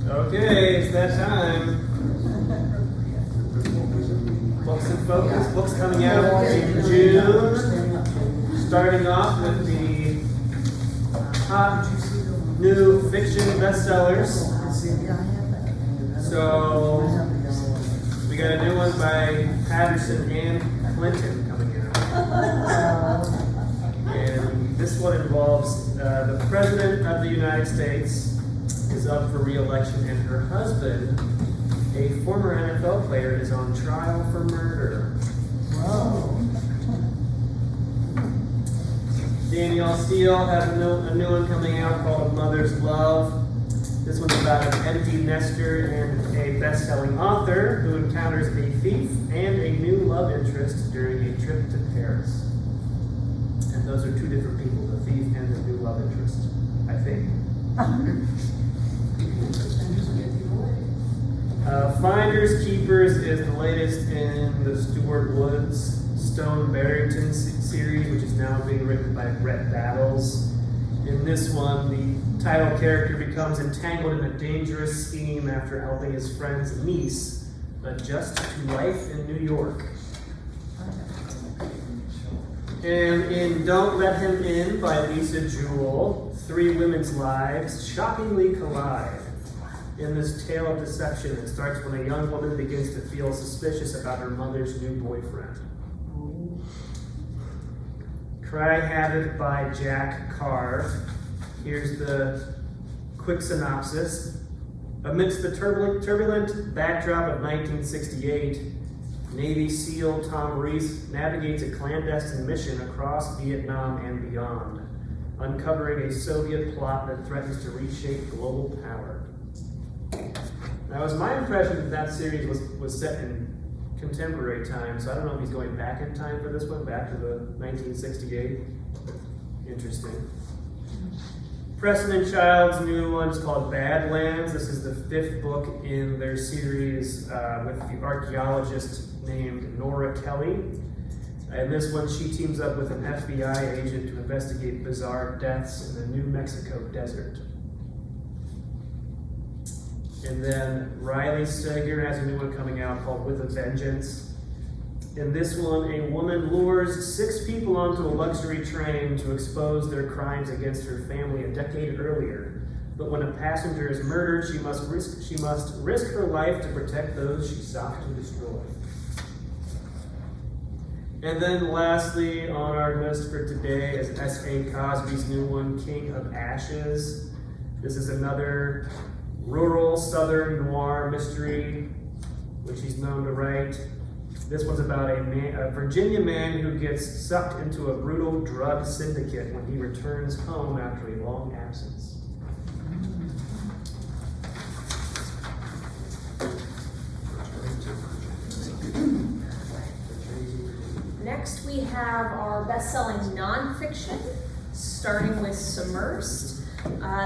Okay, it's that time. Books in Focus, books coming out in June. Starting off with the top new fiction bestsellers. So, we got a new one by Patterson and Clinton coming out. And this one involves the President of the United States is up for re-election, and her husband, a former NFL player, is on trial for murder. Whoa. Danielle Steele has a new one coming out called A Mother's Love. This one's about an empty nester and a best-selling author who encounters a thief and a new love interest during a trip to Paris. And those are two different people, the thief and the new love interest, I think. Finders Keepers is the latest in the Stuart Woods Stone Barrington series, which is now being written by Brett Battles. In this one, the title character becomes entangled in a dangerous scheme after helping his friend's niece adjust to life in New York. And in Don't Let Him In by Lisa Jewell, three women's lives shockingly collide. In this tale of deception, it starts when a young woman begins to feel suspicious about her mother's new boyfriend. Cry Havoc by Jack Carr. Here's the quick synopsis. Amidst the turbulent backdrop of 1968, Navy SEAL Tom Reese navigates a clandestine mission across Vietnam and beyond, uncovering a Soviet plot that threatens to reshape global power. Now, it was my impression that series was set in contemporary time, so I don't know if he's going back in time for this one, back to the 1968. Interesting. Preston and Child's new one is called Badlands. This is the fifth book in their series with the archaeologist named Nora Kelly. In this one, she teams up with an FBI agent to investigate bizarre deaths in the New Mexico desert. And then Riley Sager has a new one coming out called With a Vengeance. In this one, a woman lures 6 people onto a luxury train to expose their crimes against her family a decade earlier. But when a passenger is murdered, she must risk her life to protect those she sought to destroy. And then lastly on our list for today is S.A. Cosby's new one, King of Ashes. This is another rural southern noir mystery, which he's known to write. This one's about a Virginia man who gets sucked into a brutal drug syndicate when he returns home after a long absence. Next, we have our best-selling nonfiction, starting with Submersed.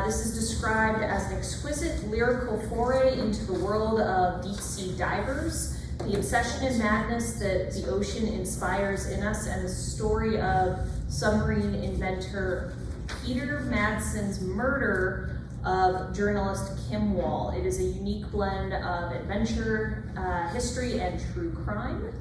This is described as an exquisite lyrical foray into the world of deep-sea divers, the obsession and madness that the ocean inspires in us, and the story of submarine inventor Peter Madson's murder of journalist Kim Wall. It is a unique blend of adventure, history, and true crime.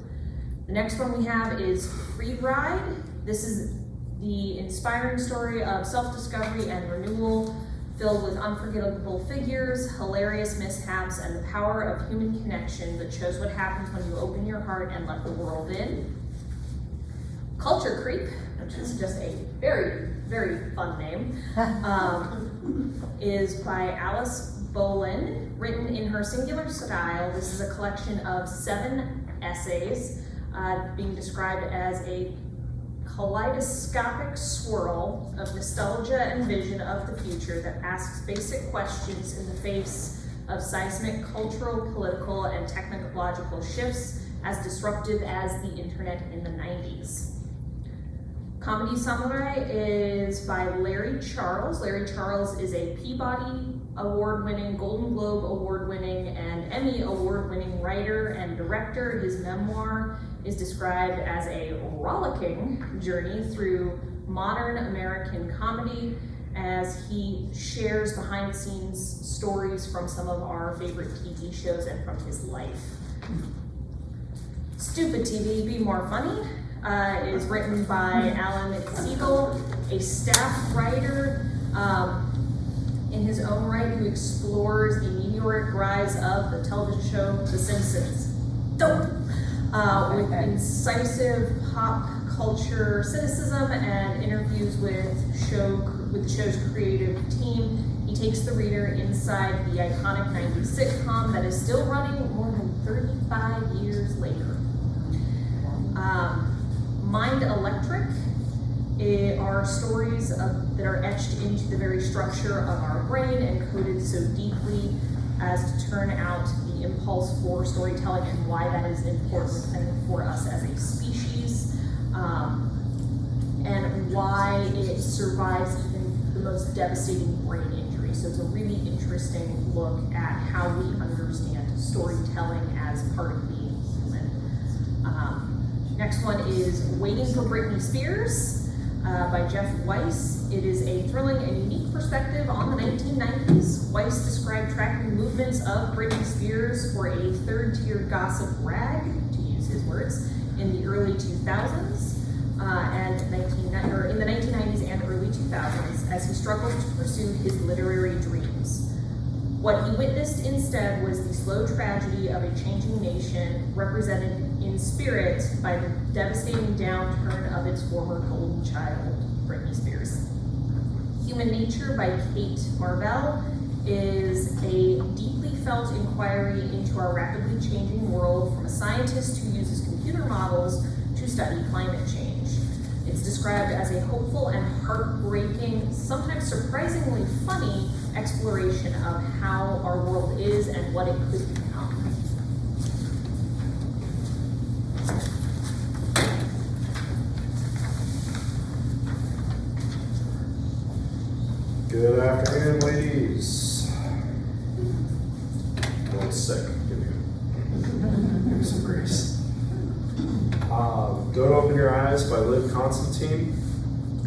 The next one we have is Free Ride. This is the inspiring story of self-discovery and renewal, filled with unforgettable figures, hilarious mishaps, and the power of human connection that shows what happens when you open your heart and let the world in. Culture Creep, which is just a very, very fun name, is by Alice Bolin, written in her singular style. This is a collection of 7 essays being described as a kaleidoscopic swirl of nostalgia and vision of the future that asks basic questions in the face of seismic cultural, political, and technological shifts as disruptive as the internet in the 90s. Comedy Samurai is by Larry Charles. Larry Charles is a Peabody Award-winning, Golden Globe Award-winning, and Emmy Award-winning writer and director. His memoir is described as a rollicking journey through modern American comedy as he shares behind the scenes stories from some of our favorite TV shows and from his life. Stupid TV, Be More Funny is written by Alan Siegel, a staff writer in his own right who explores the meteoric rise of the television show The Simpsons. With incisive pop culture cynicism and interviews with the show's creative team, he takes the reader inside the iconic 90s sitcom that is still running more than 35 years later. Mind Electric are stories that are etched into the very structure of our brain and coded so deeply as to turn out the impulse for storytelling and why that is important for us as a species, and why it survives even the most devastating brain injury. So it's a really interesting look at how we understand storytelling as part of being human. Next one is Waiting for Britney Spears by Jeff Weiss. It is a thrilling and unique perspective on the 1990s. Weiss described tracking movements of Britney Spears for a third-tier gossip rag, to use his words, in the early 2000s in the 1990s and early 2000s as he struggled to pursue his literary dreams. What he witnessed instead was the slow tragedy of a changing nation represented in spirit by the devastating downturn of its former golden child, Britney Spears. Human Nature by Kate Marvell is a deeply felt inquiry into our rapidly changing world from a scientist who uses computer models to study climate change. It's described as a hopeful and heartbreaking, sometimes surprisingly funny exploration of how our world is and what it could become. Good afternoon, ladies. I'm sick. Give me some grace. Don't Open Your Eyes by Liv Constantine.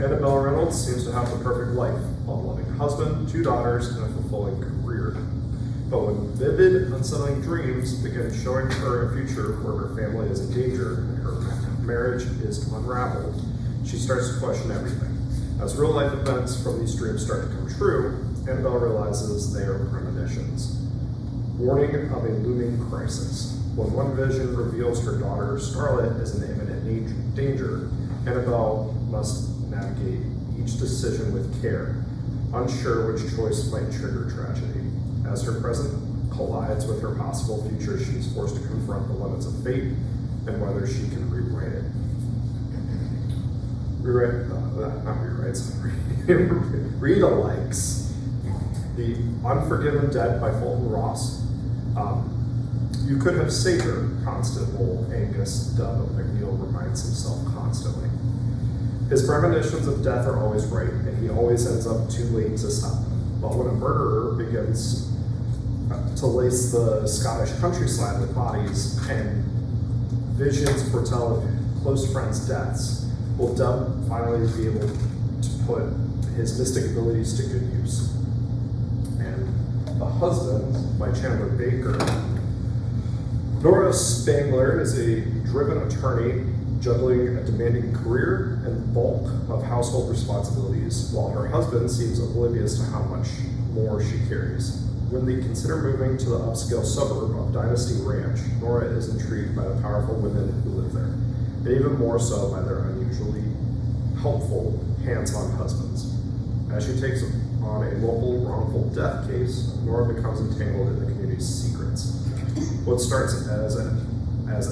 Annabelle Reynolds seems to have the perfect life, a loving husband, 2 daughters, and a fulfilling career. But when vivid, unsettling dreams begin showing her a future where her family is in danger and her marriage is unraveled, she starts to question everything. As real life events from these dreams start to come true, Annabelle realizes they are premonitions. Warning of a looming crisis. When one vision reveals her daughter Scarlett is in imminent danger, Annabelle must navigate each decision with care, unsure which choice might trigger tragedy. As her present collides with her possible future, she is forced to confront the limits of fate and whether she can rewrite it. Read-alikes. The Unforgiven Dead by Fulton Ross. You could have saved her, Constable Angus Dove McNeil reminds himself constantly. His premonitions of death are always right, and he always ends up too late to stop them. But when a murderer begins to lace the Scottish countryside with bodies and visions foretell of close friends' deaths, will Dove finally be able to put his mystic abilities to good use? And The Husband by Chandler Baker. Nora Spangler is a driven attorney juggling a demanding career and bulk of household responsibilities, while her husband seems oblivious to how much more she carries. When they consider moving to the upscale suburb of Dynasty Ranch, Nora is intrigued by the powerful women who live there, and even more so by their unusually helpful, hands-on husbands. As she takes on a local wrongful death case, Nora becomes entangled in the community's secrets. What starts as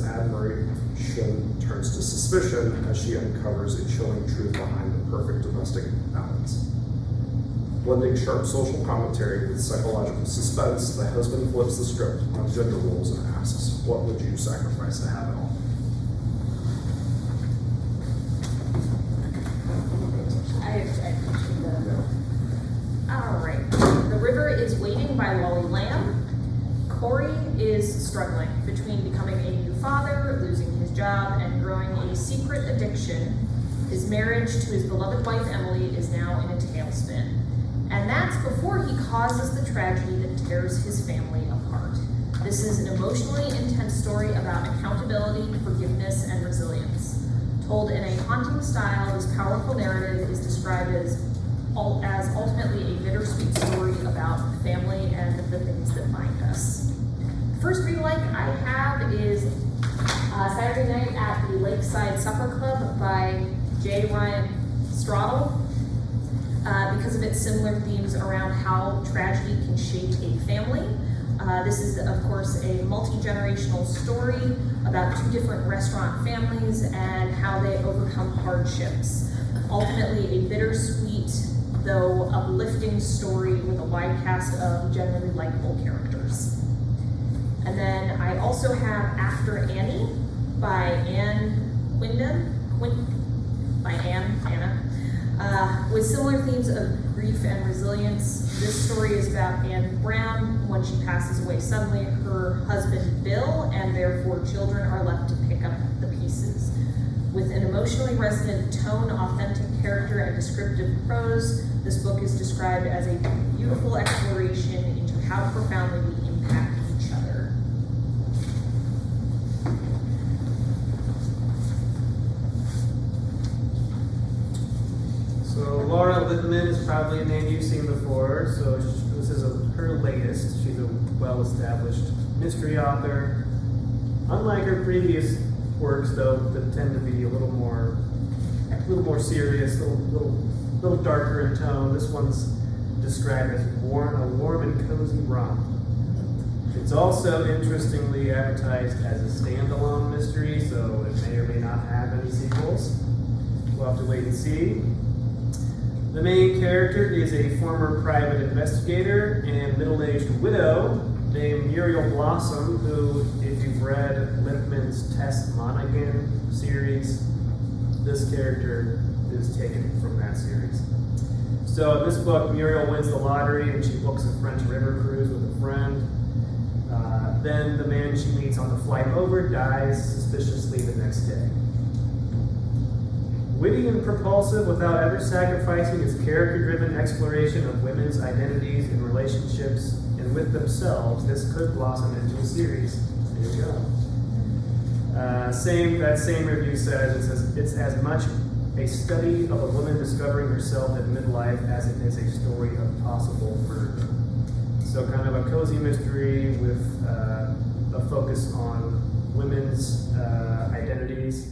admiration turns to suspicion as she uncovers a chilling truth behind the perfect domestic balance. Blending sharp social commentary with psychological suspense, the husband flips the script on gender roles and asks, what would you sacrifice to have it all? All right. The River is Waiting by Wally Lamb. Corey is struggling between becoming a new father, losing his job, and growing a secret addiction His marriage to his beloved wife Emily is now in a tailspin. And that's before he causes the tragedy that tears his family apart. This is an emotionally intense story about accountability, forgiveness, and resilience. Told in a haunting style, this powerful narrative is described as ultimately a bittersweet story about family and the things that bind us. The first read-alike I have is Saturday Night at the Lakeside Supper Club by J. Ryan Stradal. Because of its similar themes around how tragedy can shape a family. This is, of course, a multi-generational story about two different restaurant families and how they overcome hardships. Ultimately, a bittersweet, though uplifting story with a wide cast of generally likable characters. And then I also have After Annie by Anne Wyndham, with similar themes of grief and resilience. This story is about Anne Brown. When she passes away suddenly, her husband Bill and their 4 children are left to pick up the pieces. With an emotionally resonant tone, authentic character, and descriptive prose, this book is described as a beautiful exploration into how profoundly we impact each other. So Laura Littman is probably a name you've seen before, so this is her latest. She's a well-established mystery author. Unlike her previous works, though, that tend to be a little more serious, a little darker in tone, this one's described as a warm and cozy romp. It's also interestingly advertised as a standalone mystery, so it may or may not have any sequels. We'll have to wait and see. The main character is a former private investigator and middle-aged widow named Muriel Blossom, who, if you've read Lippman's Tess Monaghan series, this character is taken from that series. So in this book, Muriel wins the lottery and she books a French river cruise with a friend. Then the man she meets on the flight over dies suspiciously the next day. Witty and propulsive without ever sacrificing its character-driven exploration of women's identities and relationships and with themselves, this could blossom into a series. There you go. That same review says it's as much a study of a woman discovering herself at midlife as it is a story of possible murder. So kind of a cozy mystery with a focus on women's identities.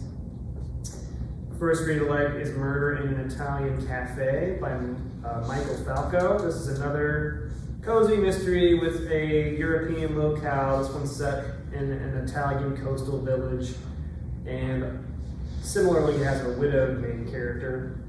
First read-alike is Murder in an Italian Cafe by Michael Falco. This is another cozy mystery with a European locale. This one's set in an Italian coastal village and similarly has a widowed main character.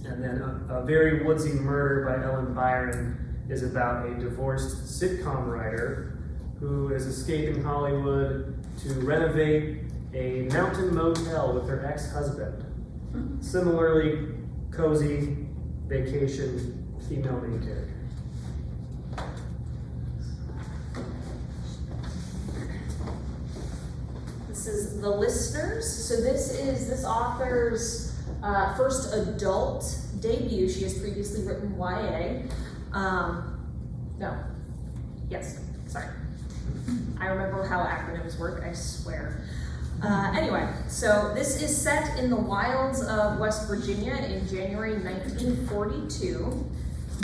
And then a Very Woodsy Murder by Ellen Byron is about a divorced sitcom writer who is escaping Hollywood to renovate a mountain motel with her ex-husband. Similarly, cozy vacation female main character. This is The Listeners. So this is this author's first adult debut. She has previously written YA. Sorry. I remember how acronyms work, I swear. Anyway, so this is set in the wilds of West Virginia in January 1942.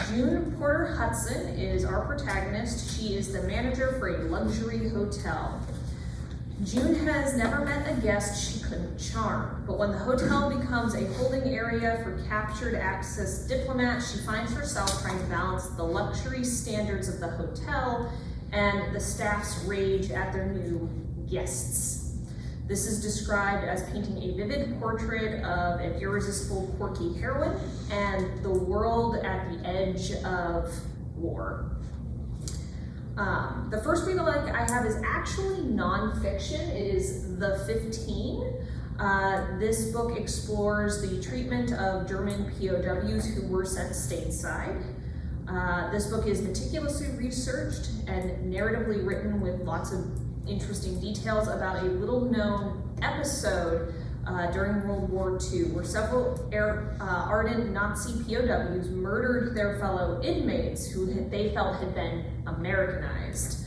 June Porter Hudson is our protagonist. She is the manager for a luxury hotel. June has never met a guest she couldn't charm, but when the hotel becomes a holding area for captured access diplomats, she finds herself trying to balance the luxury standards of the hotel and the staff's rage at their new guests. This is described as painting a vivid portrait of an irresistible, quirky heroine and the world at the edge of war. The first read-alike I have is actually nonfiction. It is The 15. This book explores the treatment of German POWs who were sent stateside. This book is meticulously researched and narratively written with lots of interesting details about a little-known episode during World War II, where several ardent Nazi POWs murdered their fellow inmates who they felt had been Americanized.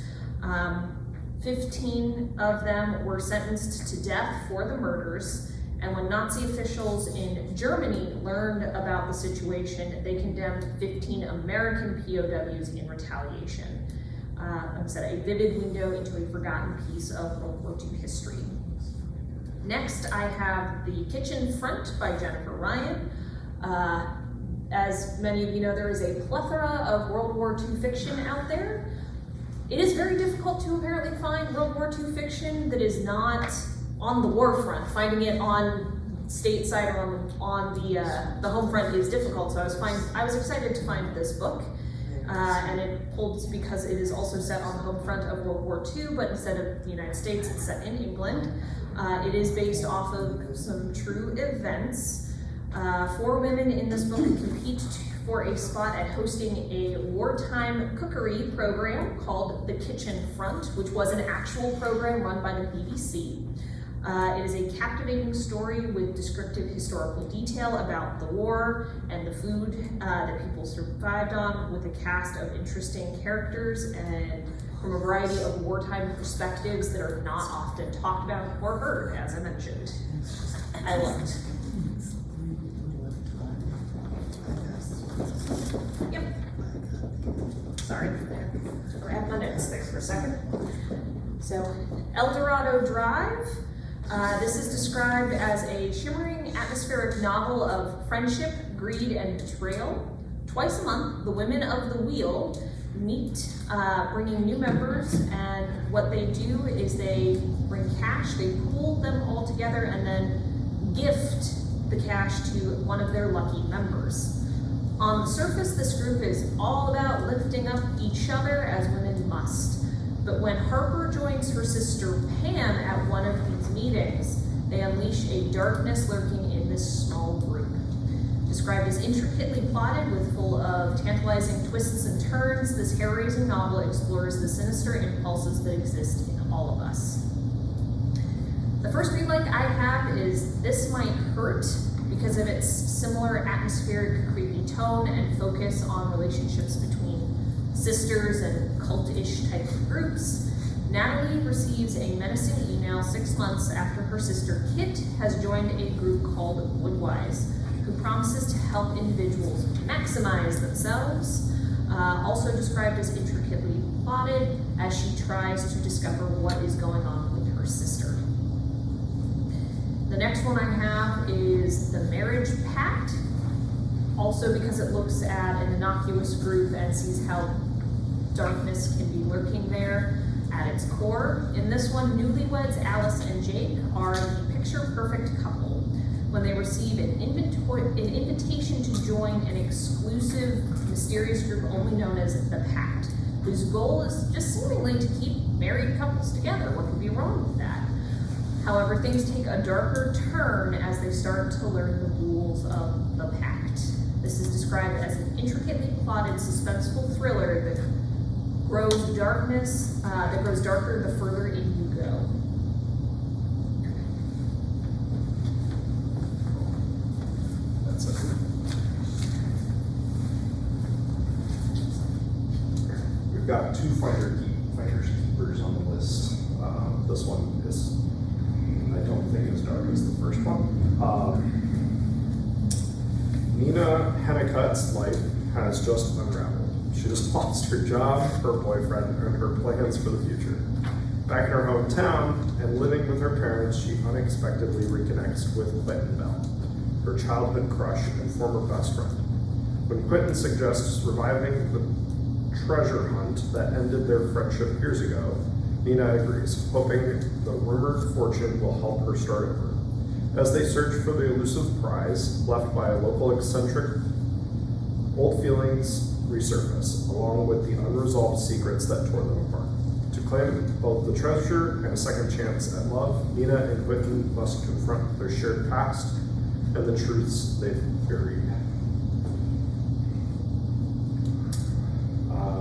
15 of them were sentenced to death for the murders, and when Nazi officials in Germany learned about the situation, they condemned 15 American POWs in retaliation. Like I said, a vivid window into a forgotten piece of World War II history. Next, I have The Kitchen Front by Jennifer Ryan. As many of you know, there is a plethora of World War II fiction out there. It is very difficult to apparently find World War II fiction that is not on the war front. Finding it on stateside or on the home front is difficult, so I was excited to find this book. And it holds because it is also set on the home front of World War II, but instead of the United States, it's set in England. It is based off of some true events. 4 women in this book compete for a spot at hosting a wartime cookery program called The Kitchen Front, which was an actual program run by the BBC. It is a captivating story with descriptive historical detail about the war and the food that people survived on, with a cast of interesting characters and from a variety of wartime perspectives that are not often talked about or heard, as I mentioned. I loved. Yep. Sorry, grab my notes there for a second. So, El Dorado Drive. This is described as a shimmering, atmospheric novel of friendship, greed, and betrayal. Twice a month, the women of the Wheel meet, bringing new members, and what they do is they bring cash, they pool them all together, and then gift the cash to one of their lucky members. On the surface, this group is all about lifting up each other, as women must. But when Harper joins her sister Pam at one of these meetings, they unleash a darkness lurking in this small group. Described as intricately plotted with full of tantalizing twists and turns, this hair-raising novel explores the sinister impulses that exist in all of us. The first read like I have is This Might Hurt, because of its similar atmospheric, creepy tone and focus on relationships between sisters and cult-ish type of groups. Natalie receives a menacing email 6 months after her sister Kit has joined a group called Woodwise, who promises to help individuals maximize themselves, also described as intricately plotted as she tries to discover what is going on with her sister. The next one I have is The Marriage Pact, also because it looks at an innocuous group and sees how darkness can be lurking there at its core. In this one, newlyweds Alice and Jake are the picture-perfect couple when they receive an invitation to join an exclusive, mysterious group only known as the Pact, whose goal is just seemingly to keep married couples together. What could be wrong with that? However, things take a darker turn as they start to learn the rules of the Pact. This is described as an intricately plotted, suspenseful thriller that grows darker the further in you go. That's it. We've got 2 finders keepers on the list. This one is, I don't think, as dark as the first one. Nina Hennicutt's life has just unraveled. She just lost her job, her boyfriend, and her plans for the future. Back in her hometown and living with her parents, she unexpectedly reconnects with Quentin Bell, her childhood crush and former best friend. When Quentin suggests reviving the treasure hunt that ended their friendship years ago, Nina agrees, hoping the rumored fortune will help her start over. As they search for the elusive prize left by a local eccentric, old feelings resurface, along with the unresolved secrets that tore them apart. To claim both the treasure and a second chance at love, Nina and Quentin must confront their shared past and the truths they've buried.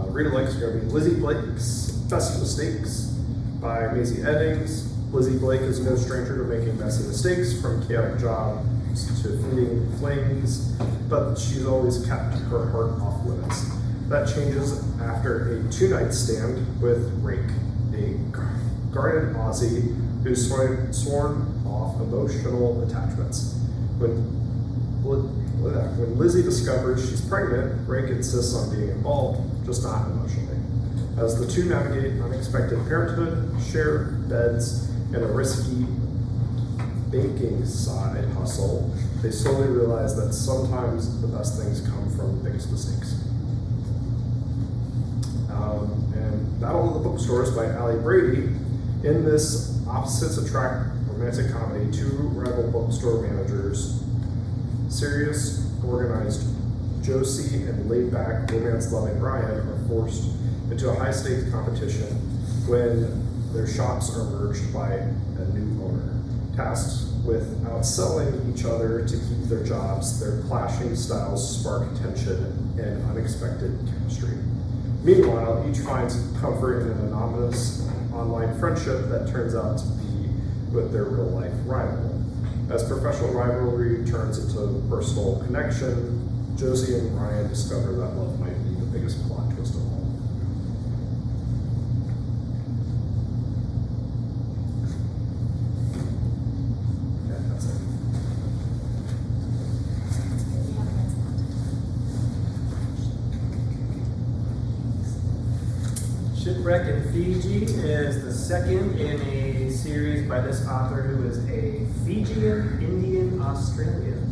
Reader likes are going to be Lizzie Blake's Best Mistakes by Maisie Eddings, Lizzie Blake is no stranger to making messy mistakes, from chaotic jobs to feeding flames, but she's always kept her heart off limits. That changes after a two-night stand with Rake, a guarded Aussie who's sworn off emotional attachments. When Lizzie discovers she's pregnant, Rake insists on being involved, just not emotionally. As the two navigate unexpected parenthood, share beds, and a risky baking side hustle, they slowly realize that sometimes the best things come from the biggest mistakes. And Battle of the Bookstores by Ali Brady. In this opposites attract romantic comedy, two rival bookstore managers, serious, organized Josie and laid-back, romance-loving Ryan, are forced into a high-stakes competition when their shops are merged by a new owner. Tasked with outselling each other to keep their jobs, their clashing styles spark tension and unexpected chemistry. Meanwhile, each finds comfort in an anonymous online friendship that turns out to be with their real-life rival. As professional rivalry turns into personal connection, Josie and Ryan discover that love might be the biggest plot twist of all. Yeah, that's it. Shipwreck in Fiji is the second in a series by this author who is a Fijian Indian Australian.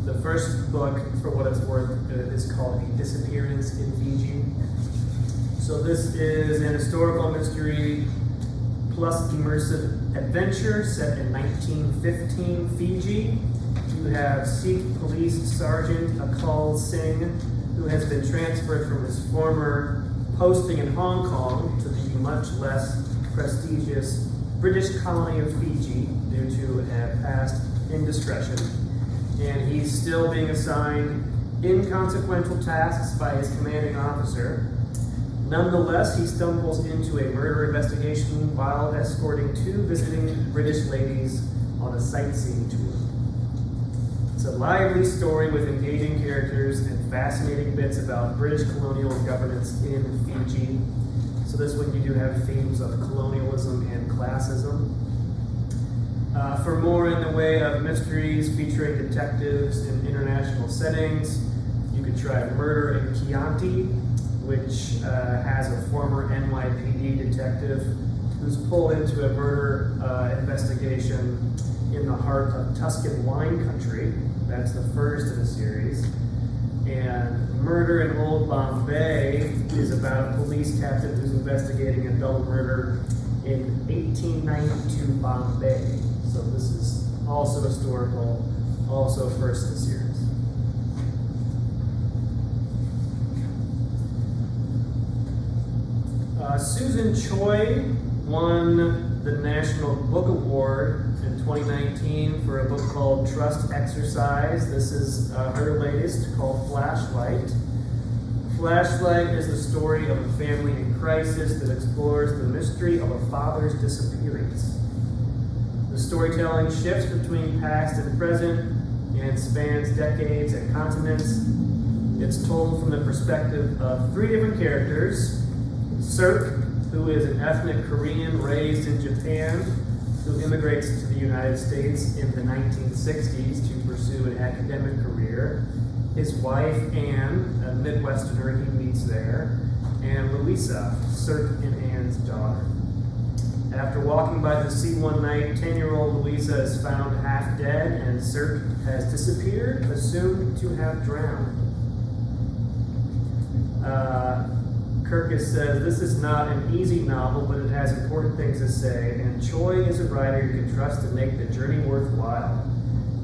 The first book, for what it's worth, is called A Disappearance in Fiji. So this is an historical mystery plus immersive adventure set in 1915 Fiji. You have Sikh Police Sergeant Akal Singh, who has been transferred from his former posting in Hong Kong to the much less prestigious British colony of Fiji due to a past indiscretion. And he's still being assigned inconsequential tasks by his commanding officer. Nonetheless, he stumbles into a murder investigation while escorting two visiting British ladies on a sightseeing tour. It's a lively story with engaging characters and fascinating bits about British colonial governance in Fiji. So this one you do have themes of colonialism and classism. For more in the way of mysteries featuring detectives in international settings, you could try Murder in Chianti, which has a former NYPD detective who's pulled into a murder investigation in the heart of Tuscan wine country. That's the first in the series. And Murder in Old Bombay is about a police captain who's investigating a double murder in 1892 Bombay. So this is also historical, also first in the series. Susan Choi won the National Book Award in 2019 for a book called Trust Exercise. This is her latest, called Flashlight. Flashlight is the story of a family in crisis that explores the mystery of a father's disappearance. The storytelling shifts between past and present and spans decades and continents. It's told from the perspective of three different characters: Sirk, who is an ethnic Korean raised in Japan, who immigrates to the United States in the 1960s to pursue an academic career. His wife, Anne, a Midwesterner he meets there, and Louisa, Sirk and Anne's daughter. After walking by the sea one night, 10-year-old Louisa is found half dead, and Sirk has disappeared, assumed to have drowned. Kirkus says, this is not an easy novel, but it has important things to say, and Choi is a writer you can trust to make the journey worthwhile.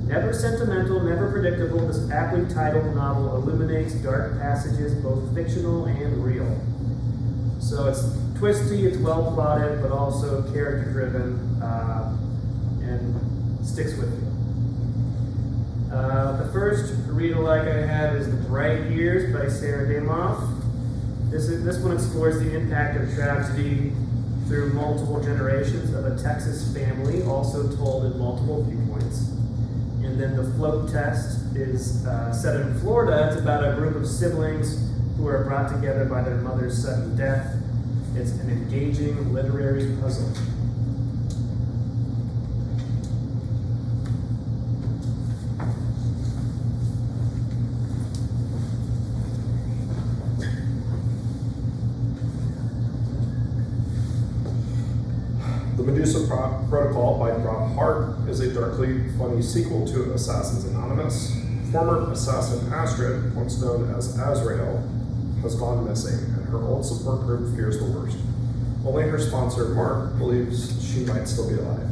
Never sentimental, never predictable, this aptly titled novel illuminates dark passages, both fictional and real. So it's twisty, it's well plotted, but also character driven, and sticks with you. The first read-alike I have is The Bright Years by Sarah Damoff. This one explores the impact of tragedy through multiple generations of a Texas family, also told in multiple viewpoints. And then the float test is set in Florida. It's about a group of siblings who are brought together by their mother's sudden death. It's an engaging literary puzzle. The Medusa Protocol by Rob Hart is a darkly funny sequel to Assassins Anonymous. Former assassin Astrid, once known as Azrael, has gone missing, and her old support group fears the worst. Only her sponsor, Mark, believes she might still be alive.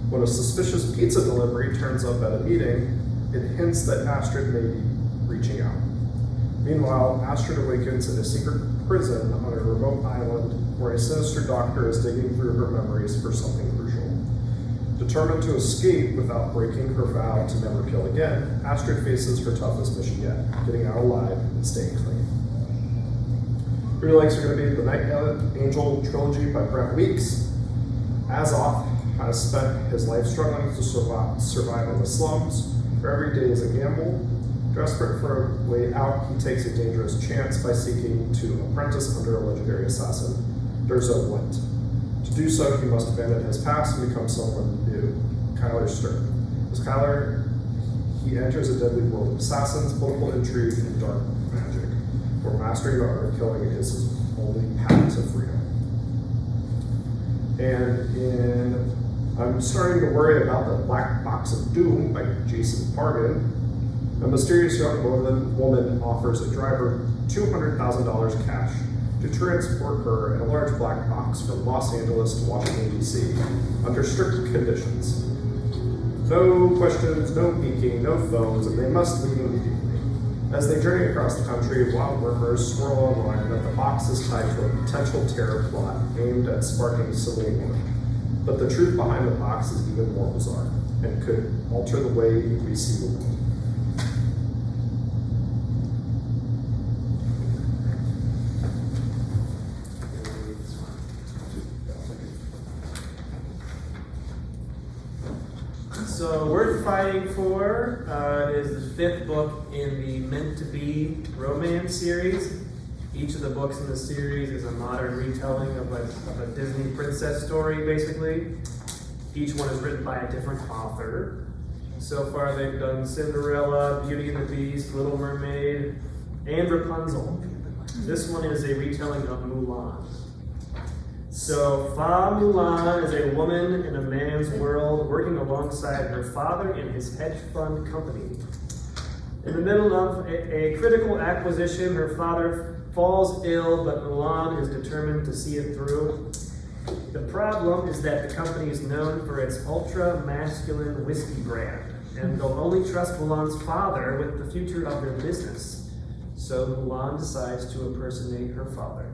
When a suspicious pizza delivery turns up at a meeting, it hints that Astrid may be reaching out. Meanwhile, Astrid awakens in a secret prison on a remote island where a sinister doctor is digging through her memories for something crucial. Determined to escape without breaking her vow to never kill again, Astrid faces her toughest mission yet, getting out alive and staying clean. Remakes are going to be The Night Angel trilogy by Brent Weeks. Azoth has spent his life struggling to survive in the slums, where every day is a gamble. Desperate for a way out, he takes a dangerous chance by seeking to apprentice under a legendary assassin, Durzo Went. To do so, he must abandon his past and become someone new, Kyler Stern. As Kyler, he enters a deadly world of assassins, political intrigue, and dark magic, where mastering the art of killing is his only path to freedom. And I'm starting to worry about The Black Box of Doom by Jason Pargan. A mysterious young woman offers a driver $200,000 cash to transport her in a large black box from Los Angeles to Washington, D.C., under strict conditions. No questions, no peeking, no phones, and they must leave immediately. As they journey across the country, wild rumors swirl online that the box is tied to a potential terror plot aimed at sparking civil war. But the truth behind the box is even more bizarre, and could alter the way we see the world. So Worth Fighting For is the fifth book in the Meant to Be romance series. Each of the books in the series is a modern retelling of a Disney princess story, basically. Each one is written by a different author. So far they've done Cinderella, Beauty and the Beast, Little Mermaid, and Rapunzel. This one is a retelling of Mulan. So, Fa Mulan is a woman in a man's world working alongside her father in his hedge fund company. In the middle of a critical acquisition, her father falls ill, but Mulan is determined to see it through. The problem is that the company is known for its ultra-masculine whiskey brand, and they'll only trust Mulan's father with the future of their business. So Mulan decides to impersonate her father.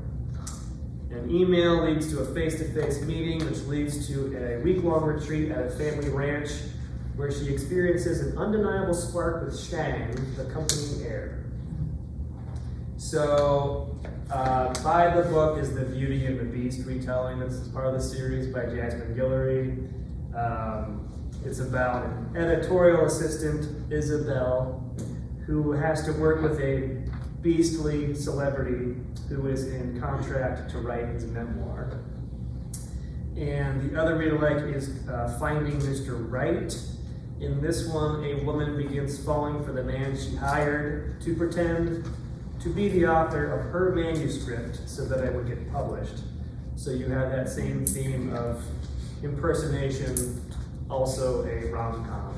An email leads to a face-to-face meeting, which leads to a week-long retreat at a family ranch, where she experiences an undeniable spark with Shang, the company heir. So, by the book is the Beauty and the Beast retelling. This is part of the series by Jasmine Guillory. It's about an editorial assistant, Isabel, who has to work with a beastly celebrity who is in contract to write his memoir. And the other read-alike is Finding Mr. Right. In this one, a woman begins falling for the man she hired to pretend to be the author of her manuscript so that it would get published. So you have that same theme of impersonation, also a rom-com.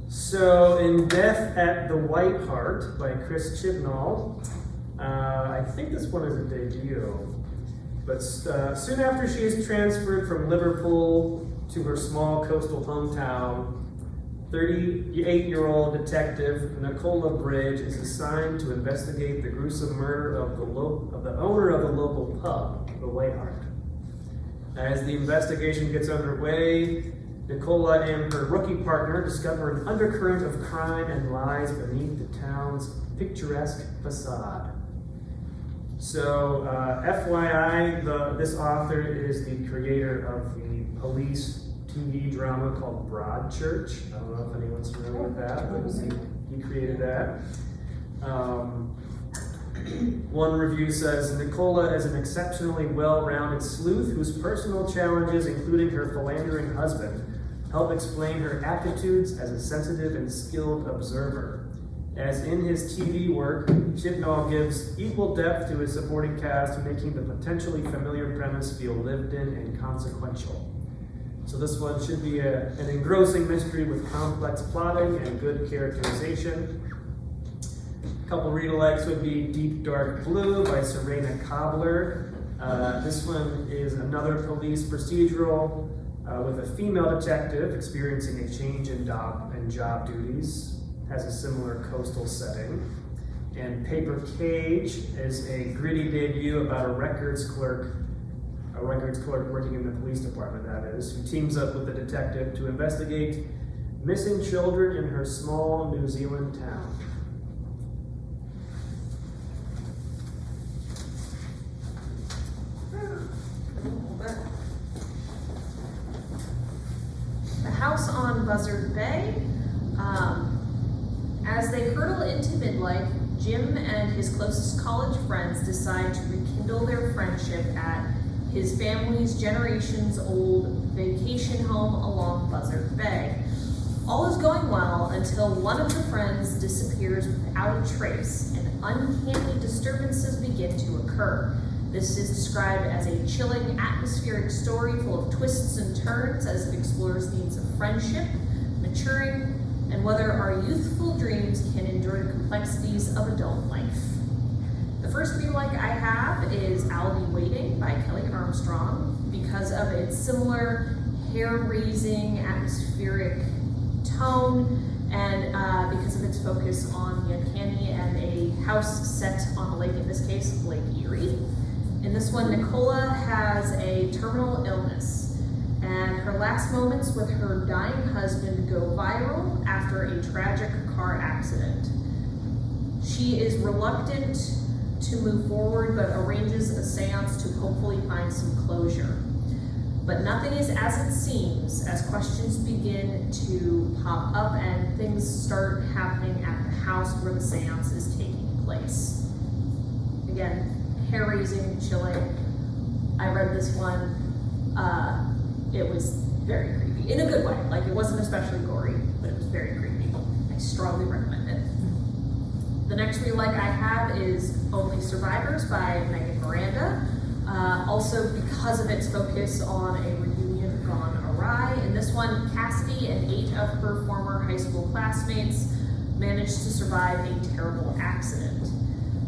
So, in Death at the White Hart by Chris Chibnall, I think this one is a debut, but soon after she is transferred from Liverpool to her small coastal hometown, 38-year-old detective Nicola Bridge is assigned to investigate the gruesome murder of the owner of the local pub, the White Hart. As the investigation gets underway, Nicola and her rookie partner discover an undercurrent of crime and lies beneath the town's picturesque facade. So, FYI, this author is the creator of the police TV drama called Broadchurch. I don't know if anyone's familiar with that, but he created that. One review says, Nicola is an exceptionally well-rounded sleuth whose personal challenges, including her philandering husband, help explain her aptitudes as a sensitive and skilled observer. As in his TV work, Chibnall gives equal depth to his supporting cast, making the potentially familiar premise feel lived in and consequential. So this one should be an engrossing mystery with complex plotting and good characterization. A couple read-alikes would be Deep Dark Blue by Serena Cobbler. This one is another police procedural with a female detective experiencing a change in job duties. Has a similar coastal setting. And Paper Cage is a gritty debut about a records clerk working in the police department, that is, who teams up with the detective to investigate missing children in her small New Zealand town. The House on Buzzard Bay. As they hurtle into midlife, Jim and his closest college friends decide to rekindle their friendship at his family's generations-old vacation home along Buzzard Bay. All is going well until one of the friends disappears without a trace, and uncanny disturbances begin to occur. This is described as a chilling, atmospheric story full of twists and turns as it explores themes of friendship, maturing, and whether our youthful dreams can endure the complexities of adult life. The first read-alike I have is I'll Be Waiting by Kelly Armstrong because of its similar hair-raising, atmospheric tone, and because of its focus on the uncanny and a house set on a lake, in this case, Lake Erie. In this one, Nicola has a terminal illness, and her last moments with her dying husband go viral after a tragic car accident. She is reluctant to move forward, but arranges a seance to hopefully find some closure. But nothing is as it seems as questions begin to pop up and things start happening at the house where the seance is taking place. Again, hair-raising, chilling. I read this one. It was very creepy, in a good way. Like, it wasn't especially gory, but it was very creepy. I strongly recommend it. The next read-alike I have is Only Survivors by Megan Miranda. Also because of its focus on a reunion gone awry. In this one, Cassidy and 8 of her former high school classmates managed to survive a terrible accident.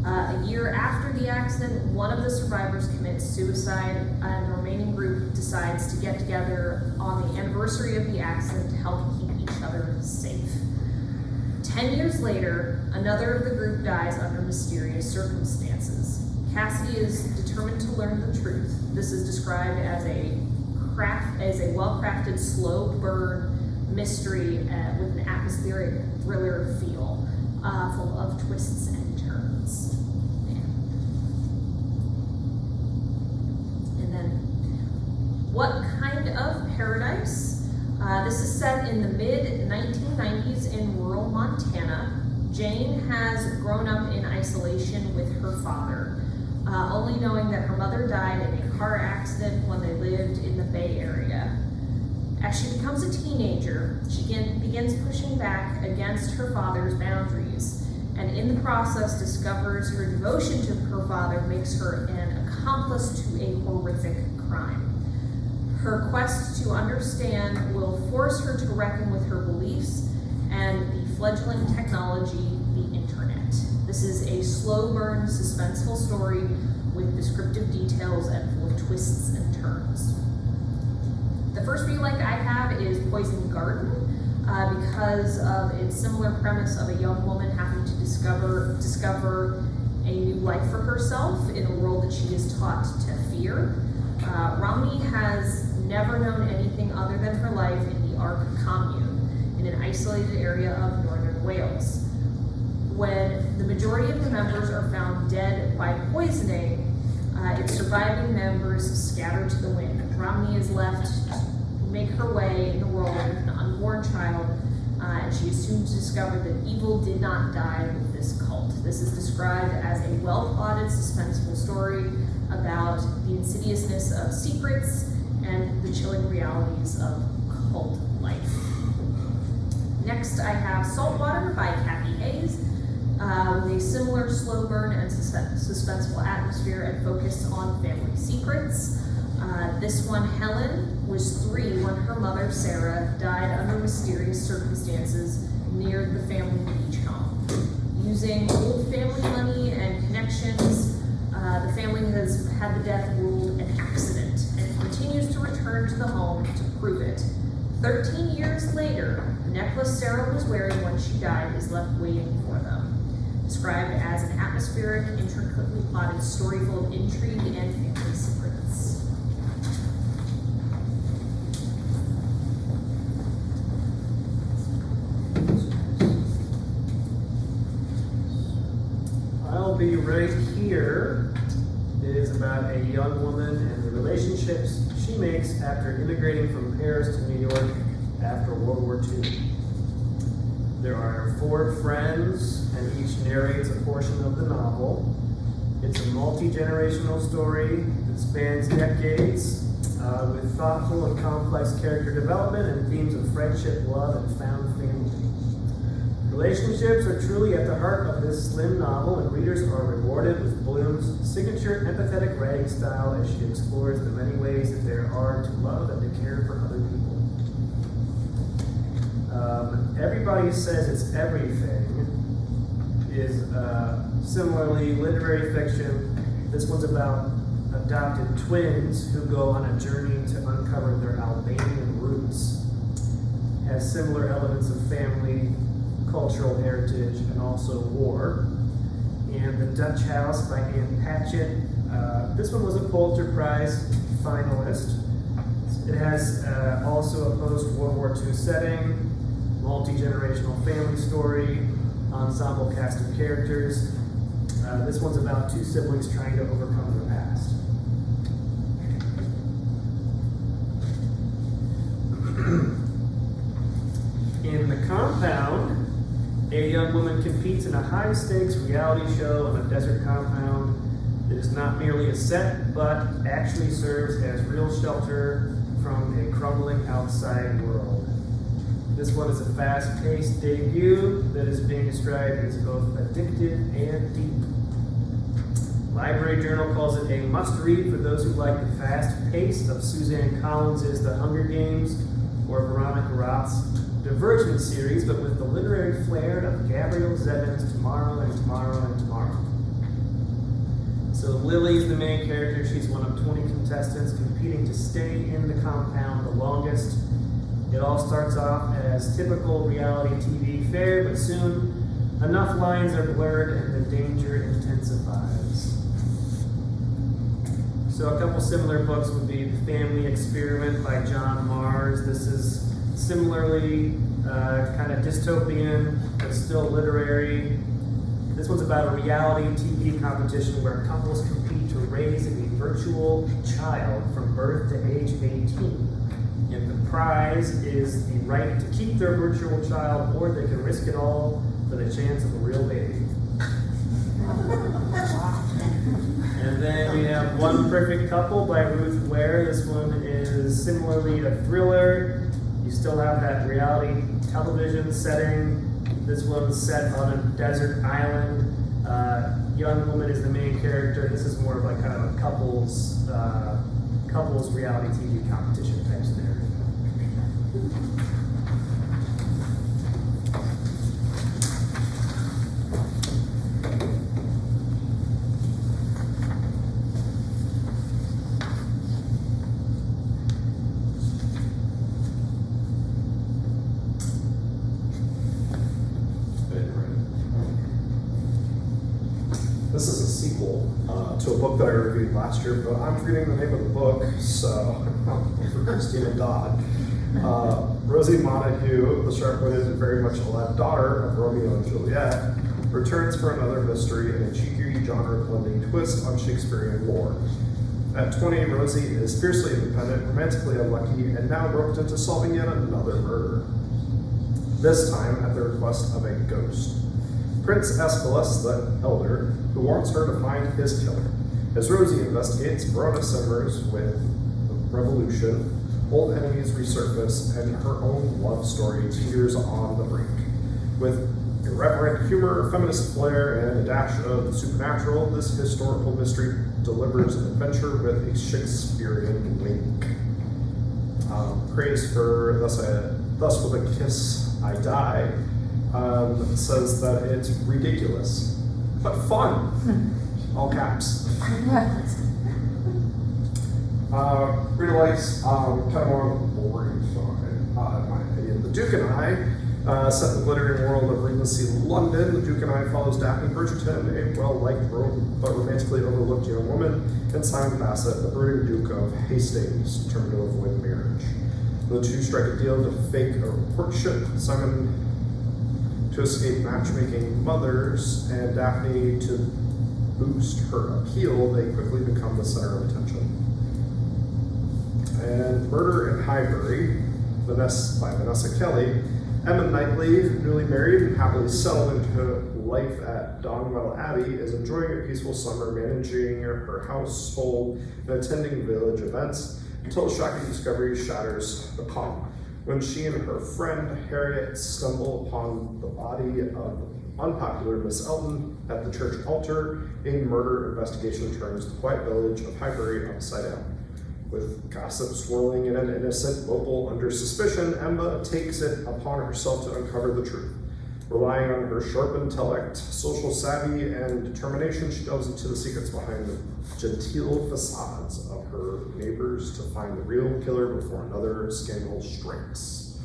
A year after the accident, one of the survivors commits suicide, and the remaining group decides to get together on the anniversary of the accident to help keep each other safe. 10 years later, another of the group dies under mysterious circumstances. Cassidy is determined to learn the truth. This is described as a well-crafted, slow burn mystery with an atmospheric thriller feel, full of twists and turns. And then, What Kind of Paradise? This is set in the mid-1990s in rural Montana. Jane has grown up in isolation with her father, only knowing that her mother died in a car accident when they lived in the Bay Area. As she becomes a teenager, she begins pushing back against her father's boundaries, and in the process discovers her devotion to her father makes her an accomplice to a horrific crime. Her quest to understand will force her to reckon with her beliefs and the fledgling technology, the internet. This is a slow burn, suspenseful story with descriptive details and full of twists and turns. The first read-alike I have is Poison Garden, because of its similar premise of a young woman having to discover a new life for herself in a world that she is taught to fear. Romney has never known anything other than her life in the Arc commune in an isolated area of northern Wales. When the majority of the members are found dead by poisoning, its surviving members scatter to the wind. Romney is left to make her way in the world with an unborn child, and she is soon to discover that evil did not die with this cult. This is described as a well-plotted, suspenseful story about the insidiousness of secrets and the chilling realities of cult life. Next, I have Saltwater by Kathy Hayes, with a similar slow burn and suspenseful atmosphere and focus on family secrets. This one, Helen, was 3 when her mother, Sarah, died under mysterious circumstances near the family beach home. Using old family money and connections, the family has had the death ruled an accident and continues to return to the home to prove it. 13 years later, the necklace Sarah was wearing when she died is left waiting for them. Described as an atmospheric, intricately plotted story full of intrigue and family secrets. I'll be right here. It is about a young woman and the relationships she makes after immigrating from Paris to New York after World War II. There are 4 friends, and each narrates a portion of the novel. It's a multi-generational story that spans decades, with thoughtful and complex character development and themes of friendship, love, and found family. Relationships are truly at the heart of this slim novel, and readers are rewarded with Bloom's signature empathetic writing style as she explores the many ways that there are to love and to care for other people. Everybody Says It's Everything is similarly literary fiction. This one's about adopted twins who go on a journey to uncover their Albanian roots. Has similar elements of family, cultural heritage, and also war. And The Dutch House by Ann Patchett. This one was a Pulitzer Prize finalist. It has also a post-World War II setting, multi-generational family story, ensemble cast of characters. This one's about 2 siblings trying to overcome their past. In The Compound, a young woman competes in a high-stakes reality show on a desert compound that is not merely a set, but actually serves as real shelter from a crumbling outside world. This one is a fast-paced debut that is being described as both addictive and deep. Library Journal calls it a must-read for those who like the fast pace of Suzanne Collins' The Hunger Games or Veronica Roth's Divergent series, but with the literary flair of Gabrielle Zevin's Tomorrow and Tomorrow and Tomorrow. So Lily is the main character. She's one of 20 contestants competing to stay in the compound the longest. It all starts off as typical reality TV fare, but soon enough lines are blurred and the danger intensifies. So a couple similar books would be The Family Experiment by John Mars. This is similarly kind of dystopian, but still literary. This one's about a reality TV competition where couples compete to raise a virtual child from birth to age 18. And the prize is the right to keep their virtual child, or they can risk it all for the chance of a real baby. And then we have One Perfect Couple by Ruth Ware. This one is similarly a thriller. You still have that reality television setting. This one's set on a desert island. Young woman is the main character. This is more of like kind of a couples reality TV competition type scenario. This is a sequel to a book that I reviewed last year, but I'm forgetting the name of the book, so for Christina Dodd. Rosie Montague, the sharp-witted and very much alive daughter of Romeo and Juliet, returns for another mystery and a cheeky genre-blending twist on Shakespearean lore. At 20, Rosie is fiercely independent, romantically unlucky, and now roped into solving yet another murder. This time at the request of a ghost. Prince Aeschylus the Elder, who wants her to find his killer. As Rosie investigates, Verona simmers with revolution, old enemies resurface, and her own love story teeters on the brink. With irreverent humor, feminist flair, and a dash of the supernatural, this historical mystery delivers an adventure with a Shakespearean wink. Praise for Thus With a Kiss I Die says that it's ridiculous, but fun. All caps. Real life's kind of more on the boring side, in my opinion. The Duke and I, set in the glittering world of Regency London, the Duke and I follows Daphne Bridgerton, a well-liked but romantically overlooked young woman, and Simon Bassett, the brooding Duke of Hastings, determined to avoid marriage. The two strike a deal to fake a courtship, Simon to escape matchmaking mothers, and Daphne to boost her appeal. They quickly become the center of attention. And Murder in Highbury, by Vanessa Kelly. Emma Knightley, newly married and happily settled into life at Donwell Abbey, is enjoying a peaceful summer, managing her household and attending village events, until a shocking discovery shatters the calm. When she and her friend Harriet stumble upon the body of unpopular Miss Elton at the church altar, a murder investigation turns the quiet village of Highbury upside down. With gossip swirling in an innocent local under suspicion, Emma takes it upon herself to uncover the truth. Relying on her sharp intellect, social savvy, and determination, she delves into the secrets behind the genteel facades of her neighbors to find the real killer before another scandal strikes.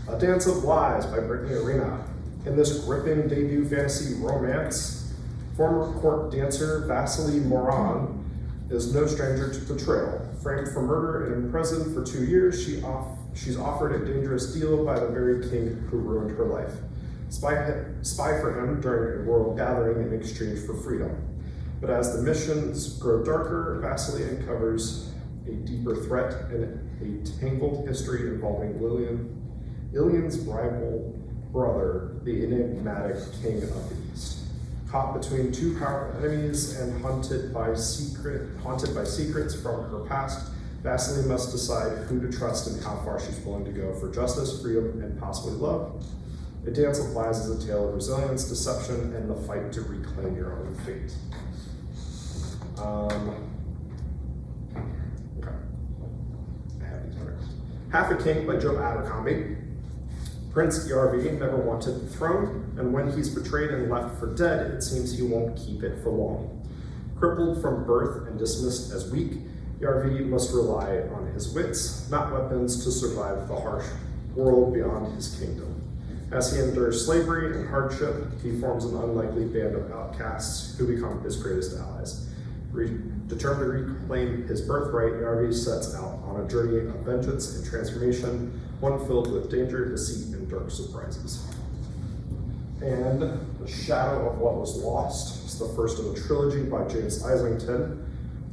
A Dance of Lies by Brittany Arena. In this gripping debut fantasy romance, former court dancer Vasily Moran is no stranger to betrayal. Framed for murder and imprisoned for 2 years, she's offered a dangerous deal by the very king who ruined her life. Spy for him during a royal gathering in exchange for freedom. But as the missions grow darker, Vasily uncovers a deeper threat in a tangled history involving Lillian's rival brother, the enigmatic King of the East. Caught between two powerful enemies and haunted by secrets from her past, Vasily must decide who to trust and how far she's willing to go for justice, freedom, and possibly love. A Dance of Lies is a tale of resilience, deception, and the fight to reclaim your own fate. Okay. I have these articles. Half a King by Joe Abercrombie. Prince Yarvi never wanted the throne, and when he's betrayed and left for dead, it seems he won't keep it for long. Crippled from birth and dismissed as weak, Yarvi must rely on his wits, not weapons, to survive the harsh world beyond his kingdom. As he endures slavery and hardship, he forms an unlikely band of outcasts who become his greatest allies. Determined to reclaim his birthright, Yarvi sets out on a journey of vengeance and transformation, one filled with danger, deceit, and dark surprises. And The Shadow of What Was Lost is the first of a trilogy by James Islington.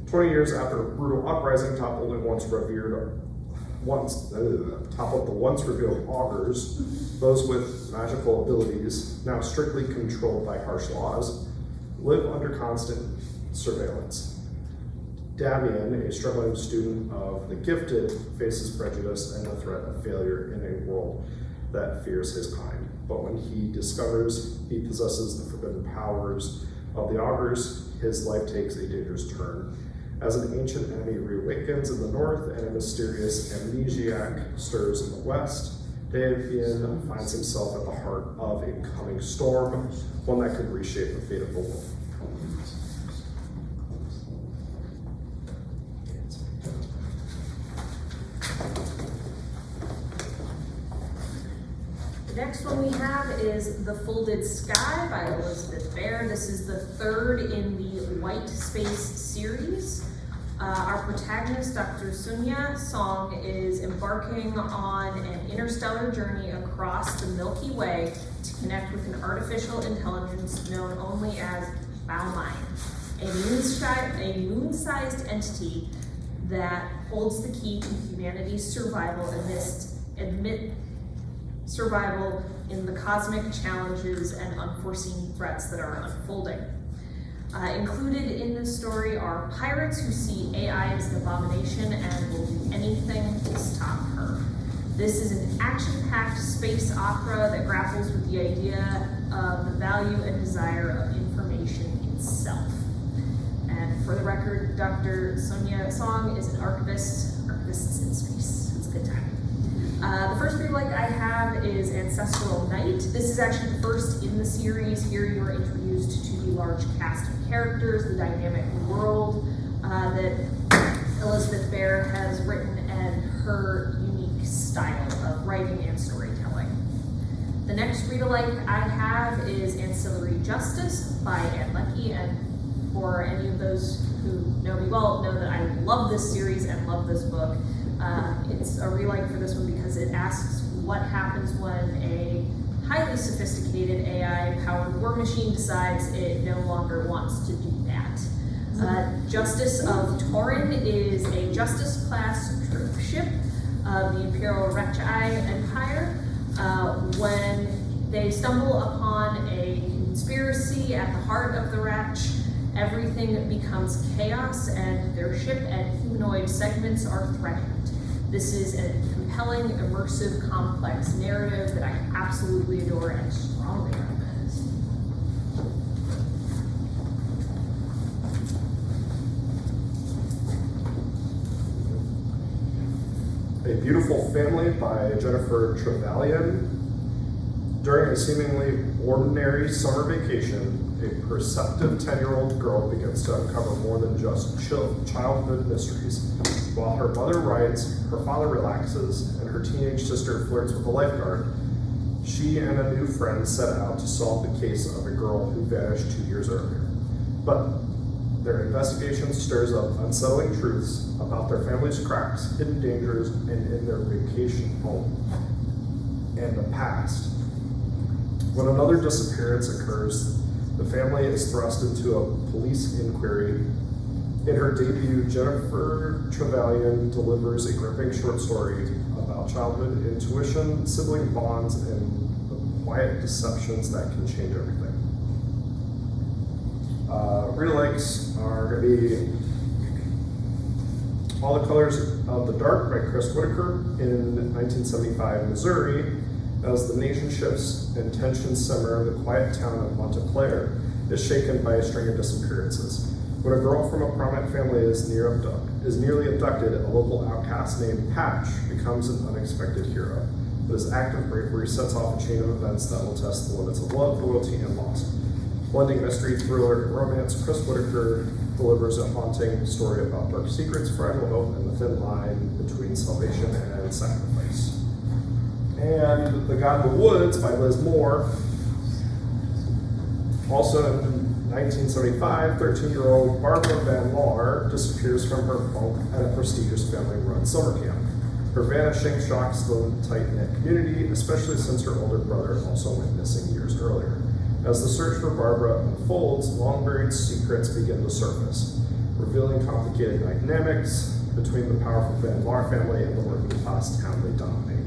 20 years after a brutal uprising toppled the once revealed augurs, those with magical abilities, now strictly controlled by harsh laws, live under constant surveillance. Damien, a struggling student of the gifted, faces prejudice and the threat of failure in a world that fears his kind. But when he discovers he possesses the forbidden powers of the augurs, his life takes a dangerous turn. As an ancient enemy reawakens in the north and a mysterious amnesiac stirs in the west, Damien finds himself at the heart of a coming storm, one that could reshape the fate of the world. The next one we have is The Folded Sky by Elizabeth Bear. This is the third in the White Space series. Our protagonist, Dr. Sunya Song, is embarking on an interstellar journey across the Milky Way to connect with an artificial intelligence known only as Baomine, a moon-sized entity that holds the key to humanity's survival survival in the cosmic challenges and unforeseen threats that are unfolding. Included in this story are pirates who see AI as an abomination and will do anything to stop her. This is an action-packed space opera that grapples with the idea of the value and desire of information itself. And for the record, Dr. Sunya Song is an archivists in space. It's a good time. The first read-alike I have is Ancestral Night. This is actually the first in the series. Here you are introduced to the large cast of characters, the dynamic world that Elizabeth Bear has written, and her unique style of writing and storytelling. The next read-alike I have is Ancillary Justice by Ann Leckie, and for any of those who know me well, know that I love this series and love this book. It's a read-alike for this one because it asks what happens when a highly sophisticated AI-powered war machine decides it no longer wants to do that. Justice of Torin is a Justice-class troop ship of the Imperial Rek'Ai Empire. When they stumble upon a conspiracy at the heart of the Ratch, everything becomes chaos and their ship and humanoid segments are threatened. This is a compelling, immersive, complex narrative that I absolutely adore and strongly recommend. A Beautiful Family by Jennifer Trevelyan. During a seemingly ordinary summer vacation, a perceptive 10-year-old girl begins to uncover more than just childhood mysteries. While her mother writes, her father relaxes, and her teenage sister flirts with a lifeguard, she and a new friend set out to solve the case of a girl who vanished 2 years earlier. But their investigation stirs up unsettling truths about their family's cracks, hidden dangers, and in their vacation home, and the past. When another disappearance occurs, the family is thrust into a police inquiry. In her debut, Jennifer Trevelyan delivers a gripping short story about childhood intuition, sibling bonds, and the quiet deceptions that can change everything. Read-alikes are going to be All the Colors of the Dark by Chris Whitaker. In 1975 Missouri, as the nation shifts and tensions simmer, the quiet town of Montclair is shaken by a string of disappearances. When a girl from a prominent family is nearly abducted, a local outcast named Patch becomes an unexpected hero. But his act of bravery sets off a chain of events that will test the limits of love, loyalty, and loss. Blending mystery, thriller, and romance, Chris Whitaker delivers a haunting story about dark secrets, fragile hope, and the thin line between salvation and sacrifice. And The God of the Woods by Liz Moore. Also in 1975, 13-year-old Barbara Van Laar disappears from her bunk at a prestigious family-run summer camp. Her vanishing shocks the tight-knit community, especially since her older brother also went missing years earlier. As the search for Barbara unfolds, long-buried secrets begin to surface, revealing complicated dynamics between the powerful Van Laar family and the working-class town they dominate.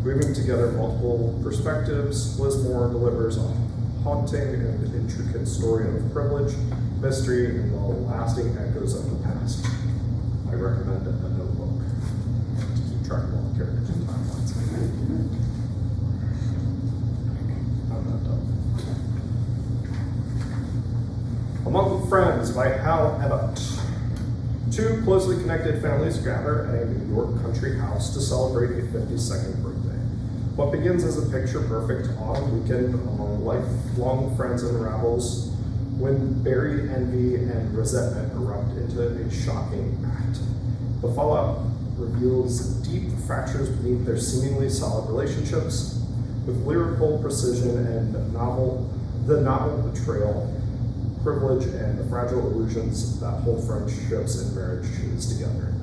Weaving together multiple perspectives, Liz Moore delivers a haunting and intricate story of privilege, mystery, and the lasting echoes of the past. I recommend a notebook to keep track of all the characters and timelines. I'm not done. Among Friends by Hal Ebert. Two closely connected families gather at a New York country house to celebrate a 52nd birthday. What begins as a picture-perfect autumn weekend among lifelong friends unravels when buried envy and resentment erupt into a shocking act. The fallout reveals deep fractures beneath their seemingly solid relationships. with lyrical precision and the novel betrayal, privilege, and the fragile illusions that hold friendships and marriages together.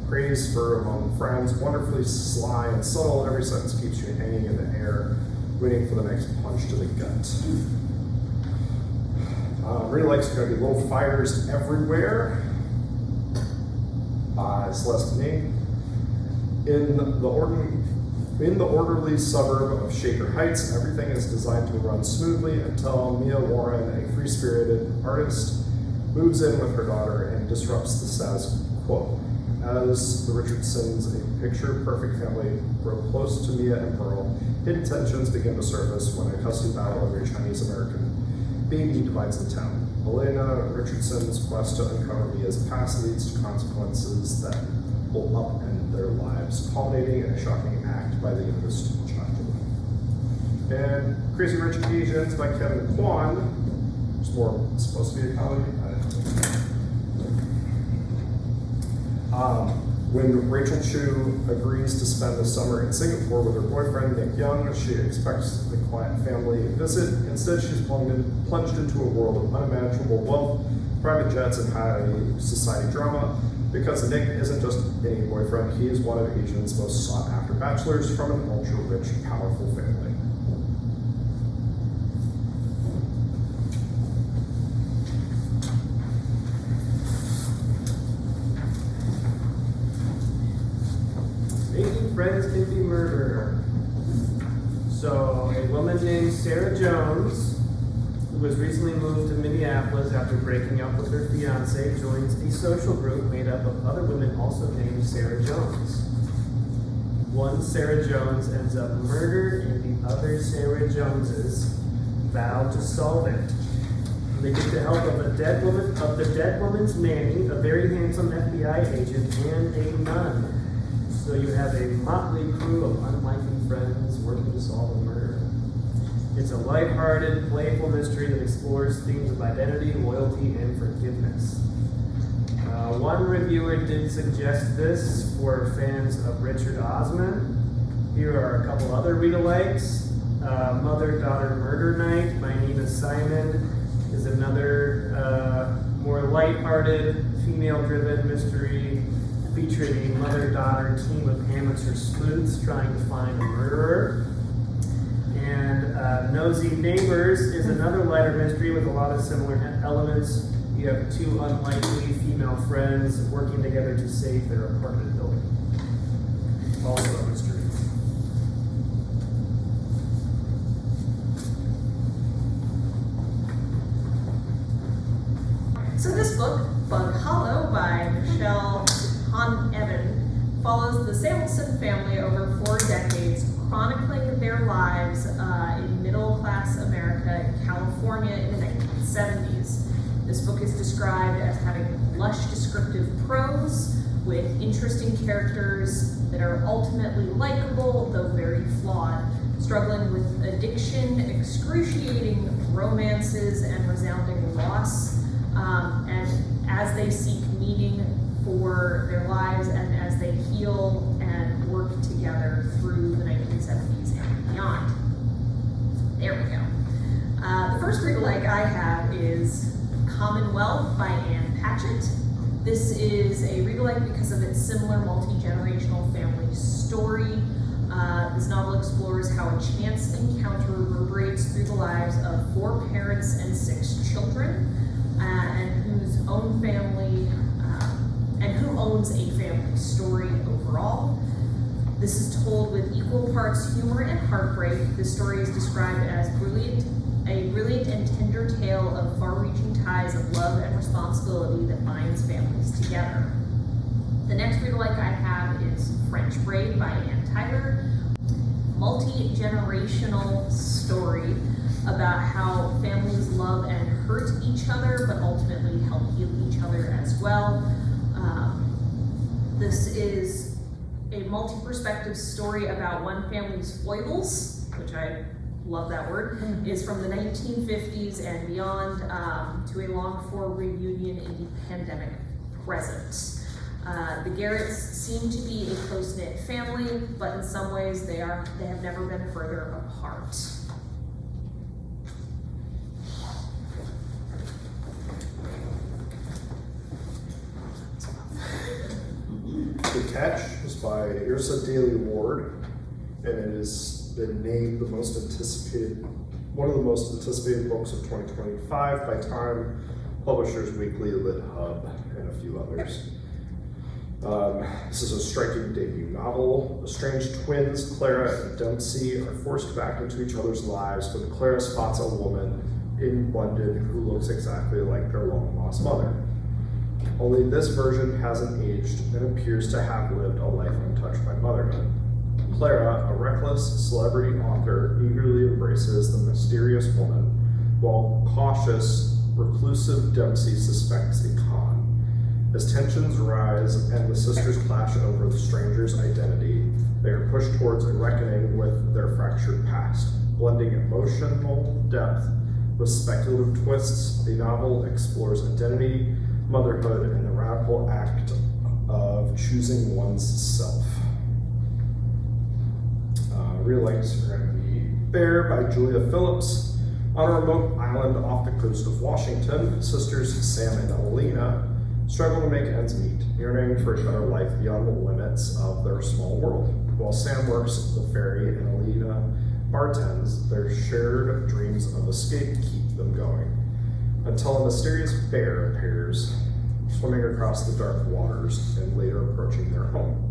Praise for among friends, wonderfully sly and subtle. Every sentence keeps you hanging in the air, waiting for the next punch to the gut. Really likes going to be little fires everywhere. By Celeste Ning. In the orderly suburb of Shaker Heights, everything is designed to run smoothly until Mia Warren, a free-spirited artist, moves in with her daughter and disrupts the status quo. As the Richardsons, a picture-perfect family, grow close to Mia and Pearl, hidden tensions begin to surface when a custody battle over a Chinese-American baby divides the town. Elena Richardson's quest to uncover Mia's past leads to consequences that will upend their lives, culminating in a shocking act by the youngest child. And Crazy Rich Asians by Kevin Kwan, it's more supposed to be a comedy. When Rachel Chu agrees to spend the summer in Singapore with her boyfriend Nick Young, she expects the quiet family visit. Instead, she's plunged into a world of unimaginable wealth, private jets, and high society drama. Because Nick isn't just any boyfriend, he is one of Asia's most sought-after bachelors from an ultra-rich, powerful family. Making friends can be murder. So, a woman named Sarah Jones, who was recently moved to Minneapolis after breaking up with her fiance, joins a social group made up of other women also named Sarah Jones. One Sarah Jones ends up murdered, and the other Sarah Joneses vow to solve it. They get the help of the dead woman's nanny, a very handsome FBI agent, and a nun. So you have a motley crew of unlikely friends working to solve a murder. It's a lighthearted, playful mystery that explores themes of identity, loyalty, and forgiveness. One reviewer did suggest this for fans of Richard Osman. Here are a couple other read-alikes. Mother-Daughter Murder Night by Nina Simon is another more lighthearted, female-driven mystery featuring a mother-daughter team of amateur sleuths trying to find a murderer. And Nosy Neighbors is another lighter mystery with a lot of similar elements. You have two unlikely female friends working together to save their apartment building. Also a mystery. So this book, Bug Hollow by Michelle Han Evan, follows the Samuelson family over 4 decades, chronicling their lives in middle-class America in California in the 1970s. This book is described as having lush descriptive prose with interesting characters that are ultimately likable, though very flawed, struggling with addiction, excruciating romances, and resounding loss. And as they seek meaning for their lives and as they heal and work together through the 1970s and beyond. There we go. The first read-alike I have is Commonwealth by Ann Patchett. This is a read-alike because of its similar multi-generational family story. This novel explores how a chance encounter reverberates through the lives of 4 parents and 6 children, and whose own family, and who owns a family story overall. This is told with equal parts humor and heartbreak. This story is described as a brilliant and tender tale of far-reaching ties of love and responsibility that binds families together. The next read-alike I have is French Braid by Ann Tyler. Multi-generational story about how families love and hurt each other, but ultimately help heal each other as well. This is a multi-perspective story about one family's foibles, which I love that word, is from the 1950s and beyond to a longed-for reunion in the pandemic present. The Garretts seem to be a close-knit close-knit family, but in some ways they have never been further apart. The Catch is by Yrsa Daley Ward, and it has been named one of the most anticipated books of 2025 by Time, Publishers Weekly, Lit Hub, and a few others. This is a striking debut novel. Estranged twins, Clara and Dempsey, are forced back into each other's lives when Clara spots a woman in London who looks exactly like their long-lost mother. Only this version hasn't aged and appears to have lived a life untouched by motherhood. Clara, a reckless celebrity author, eagerly embraces the mysterious woman, while cautious, reclusive Dempsey suspects a con. As tensions rise and the sisters clash over the stranger's identity, they are pushed towards a reckoning with their fractured past. Blending emotional depth with speculative twists, the novel explores identity, motherhood, and the radical act of choosing one's self. Real lights are going to be Bear by Julia Phillips. On a remote island off the coast of Washington, sisters Sam and Alina struggle to make ends meet, yearning for a better life beyond the limits of their small world. While Sam works at the ferry and Alina bartends, their shared dreams of escape keep them going, until a mysterious bear appears, swimming across the dark waters and later approaching their home.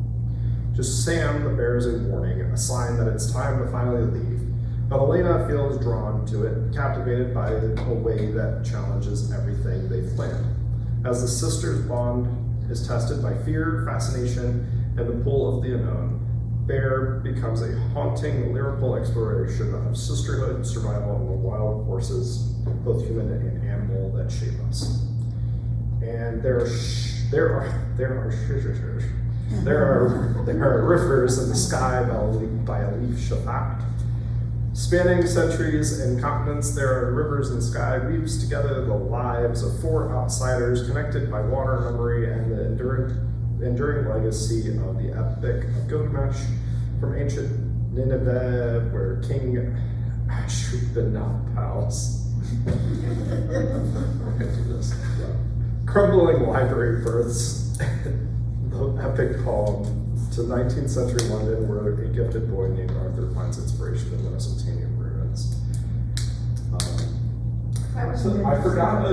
To Sam, the bear is a warning, a sign that it's time to finally leave. But Elena feels drawn to it, captivated by a way that challenges everything they've planned. As the sisters' bond is tested by fear, fascination, and the pull of the unknown, Bear becomes a haunting lyrical exploration of sisterhood, survival, and the wild forces, both human and animal, that shape us. And there are rivers in the sky by Alif Shafak. Spanning centuries and continents, there are rivers in the sky weaves together the lives of four outsiders connected by water, memory, and the enduring legacy of the Epic of Gilgamesh from ancient Nineveh, where King Ashurbanipal's crumbling library births the epic poem to 19th century London, where a gifted boy named Arthur finds inspiration in the Mesopotamian ruins. So I forgot a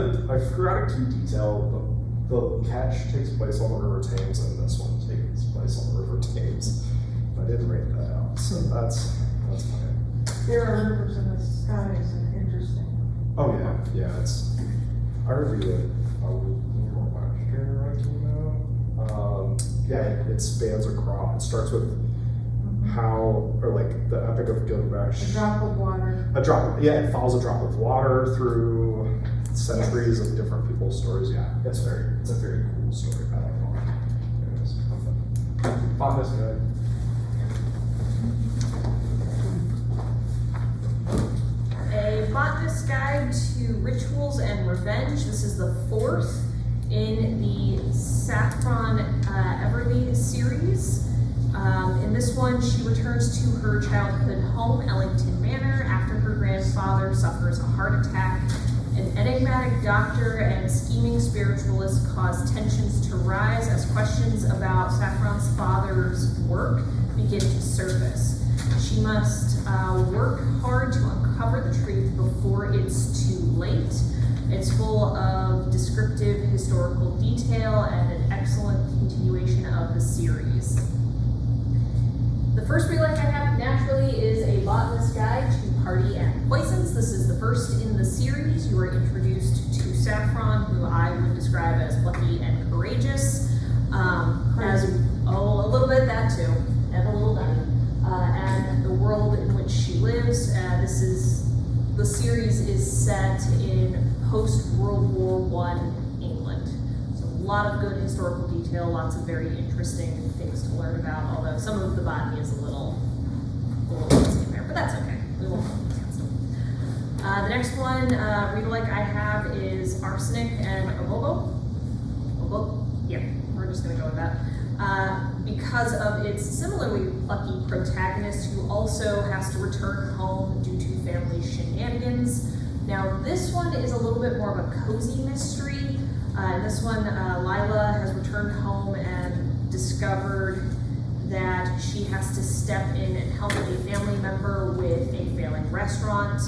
key detail. The Catch takes place on the River Thames, and this one takes place on the River Thames. I didn't write that out, so that's fine. There are rivers in the sky is interesting. Oh yeah, it's. I reviewed it probably last year when it came out. Yeah, it spans across. It starts with like the Epic of Gilgamesh. A drop of water. It follows a drop of water through centuries of different people's stories. Yeah, it's a very cool story. I don't know. Anyways, fun this good. A Botanist's Guide to Rituals and Revenge. This is the fourth in the Saffron Everly series. In this one, she returns to her childhood home, Ellington Manor, after her grandfather suffers a heart attack. An enigmatic doctor and scheming spiritualist cause tensions to rise as questions about Saffron's father's work begin to surface. She must work hard to uncover the truth before it's too late. It's full of descriptive historical detail and an excellent continuation of the series. The first read I have naturally is A Botanist's Guide to Party and Poisons. This is the first in the series. You are introduced to Saffron, who I would describe as plucky and courageous. A little bit that too, and a little nutty. And the world in which she lives. The series is set in post-World War I England. So a lot of good historical detail, lots of very interesting things to learn about, although some of the botany is a little fancy in there, but that's okay. We won't go into that stuff. The next one, read-alike I have is Arsenic and Obobo. Yeah, we're just gonna go with that. because of its similarly plucky protagonist who also has to return home due to family shenanigans. Now this one is a little bit more of a cozy mystery. In this one, Lila has returned home and discovered that she has to step in and help a family member with a failing restaurant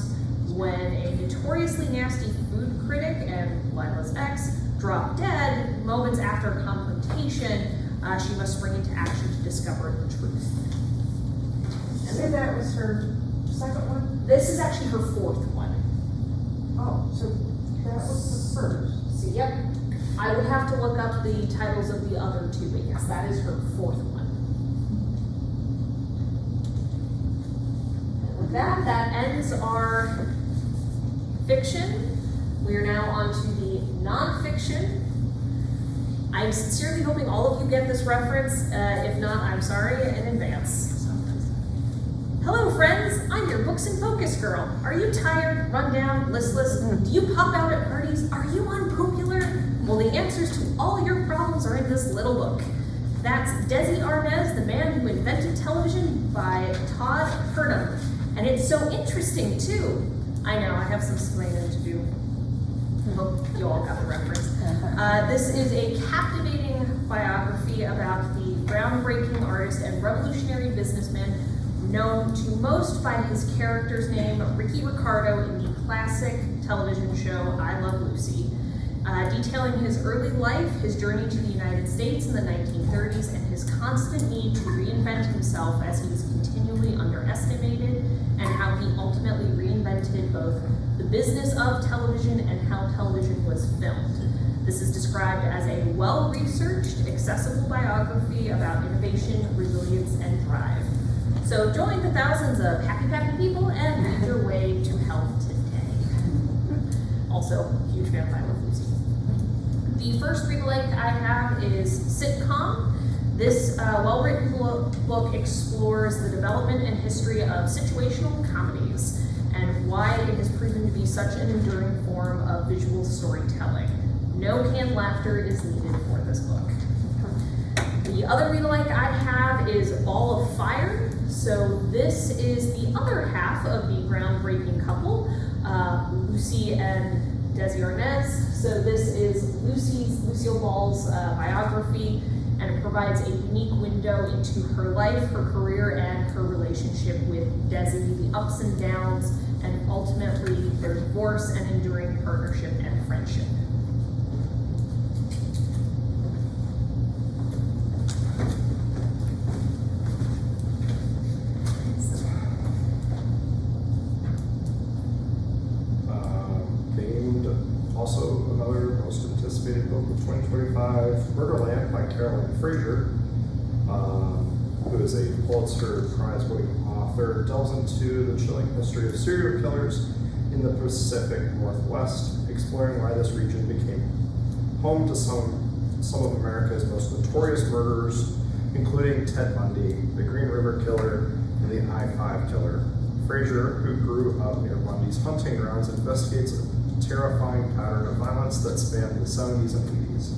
when a notoriously nasty food critic and Lila's ex drop dead moments after confrontation. She must spring into action to discover the truth. You said that was her second one? This is actually her fourth one. Oh, so that was the first. So yep, I would have to look up the titles of the other two, but yes, that is her fourth one. And with that, that ends our fiction. We are now on to the nonfiction. I'm sincerely hoping all of you get this reference. If not, I'm sorry in advance. Hello friends, I'm your Books in Focus girl. Are you tired, run down, listless? Do you pop out at parties? Are you unpopular? Well, the answers to all your problems are in this little book. That's Desi Arnaz, The Man Who Invented Television by Todd Purdom. And it's so interesting too. I know, I have some explaining to do. I hope you all got the reference. This is a captivating biography about the groundbreaking artist and revolutionary businessman known to most by his character's name, Ricky Ricardo, in the classic television show I Love Lucy, detailing his early life, his journey to the United States in the 1930s, and his constant need to reinvent himself as he was continually underestimated, and how he ultimately reinvented both the business of television and how television was filmed. This is described as a well-researched, accessible biography about innovation, resilience, and drive. So join the thousands of happy people and lead your way to health today. Also, huge fan of I Love Lucy. The first read-alike I have is Sitcom. This well-written book explores the development and history of situational comedies and why it has proven to be such an enduring form of visual storytelling. No canned laughter is needed for this book. The other read-alike I have is Ball of Fire. So this is the other half of the groundbreaking couple, Lucy and Desi Arnaz. So this is Lucille Ball's biography, and it provides a unique window into her life, her career, and her relationship with Desi, the ups and downs, and ultimately their divorce and enduring partnership and friendship. Also, another most anticipated book of 2025, Murderland by Caroline Fraser, who is a Pulitzer Prize-winning author, delves into the chilling history of serial killers in the Pacific Northwest, exploring why this region became home to some of America's most notorious murderers, including Ted Bundy, the Green River Killer, and the I-5 Killer. Fraser, who grew up near Bundy's hunting grounds, investigates a terrifying pattern of violence that spanned the 70s and 80s.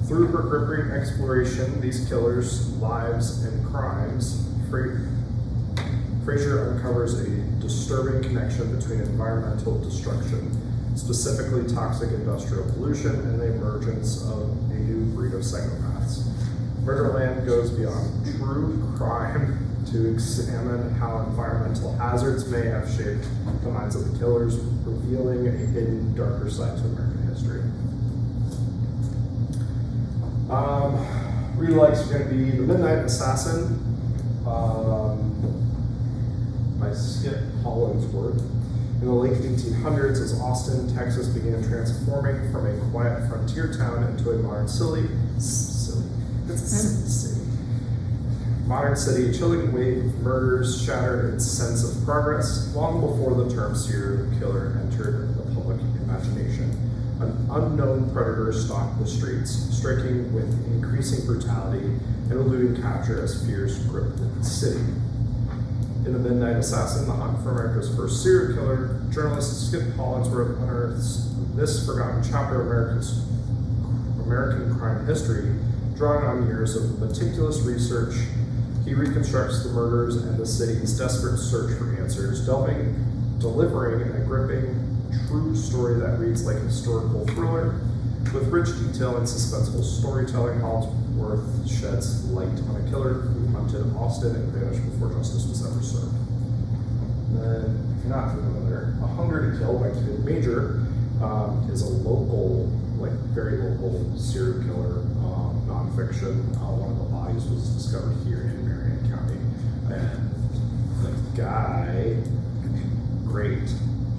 Through her gripping exploration, these killers' lives and crimes, Fraser uncovers a disturbing connection between environmental destruction, specifically toxic industrial pollution, and the emergence of a new breed of psychopaths. Murderland goes beyond true crime to examine how environmental hazards may have shaped the minds of the killers, revealing a hidden, darker side to American history. Read-alikes are going to be The Midnight Assassin by Skip Hollandsworth. In the late 1800s, as Austin, Texas began transforming from a quiet frontier town into a modern city. Modern city, a chilling wave of murders shattered its sense of progress long before the term serial killer entered the public imagination. An unknown predator stalked the streets, striking with increasing brutality and eluding capture as fears gripped the city. In The Midnight Assassin, the hunt for America's first serial killer, journalist Skip Hollandsworth unearths this forgotten chapter of American crime history Drawing on years of meticulous research, he reconstructs the murders and the city's desperate search for answers, delivering a gripping, true story that reads like a historical thriller. With rich detail and suspenseful storytelling, Holdsworth sheds light on a killer who hunted Austin and vanished before justice was ever served. Then, if you're not familiar, A Hunger to Kill by Kid Major is a local, like very local serial killer nonfiction. One of the bodies was discovered here in Marion County, and the guy,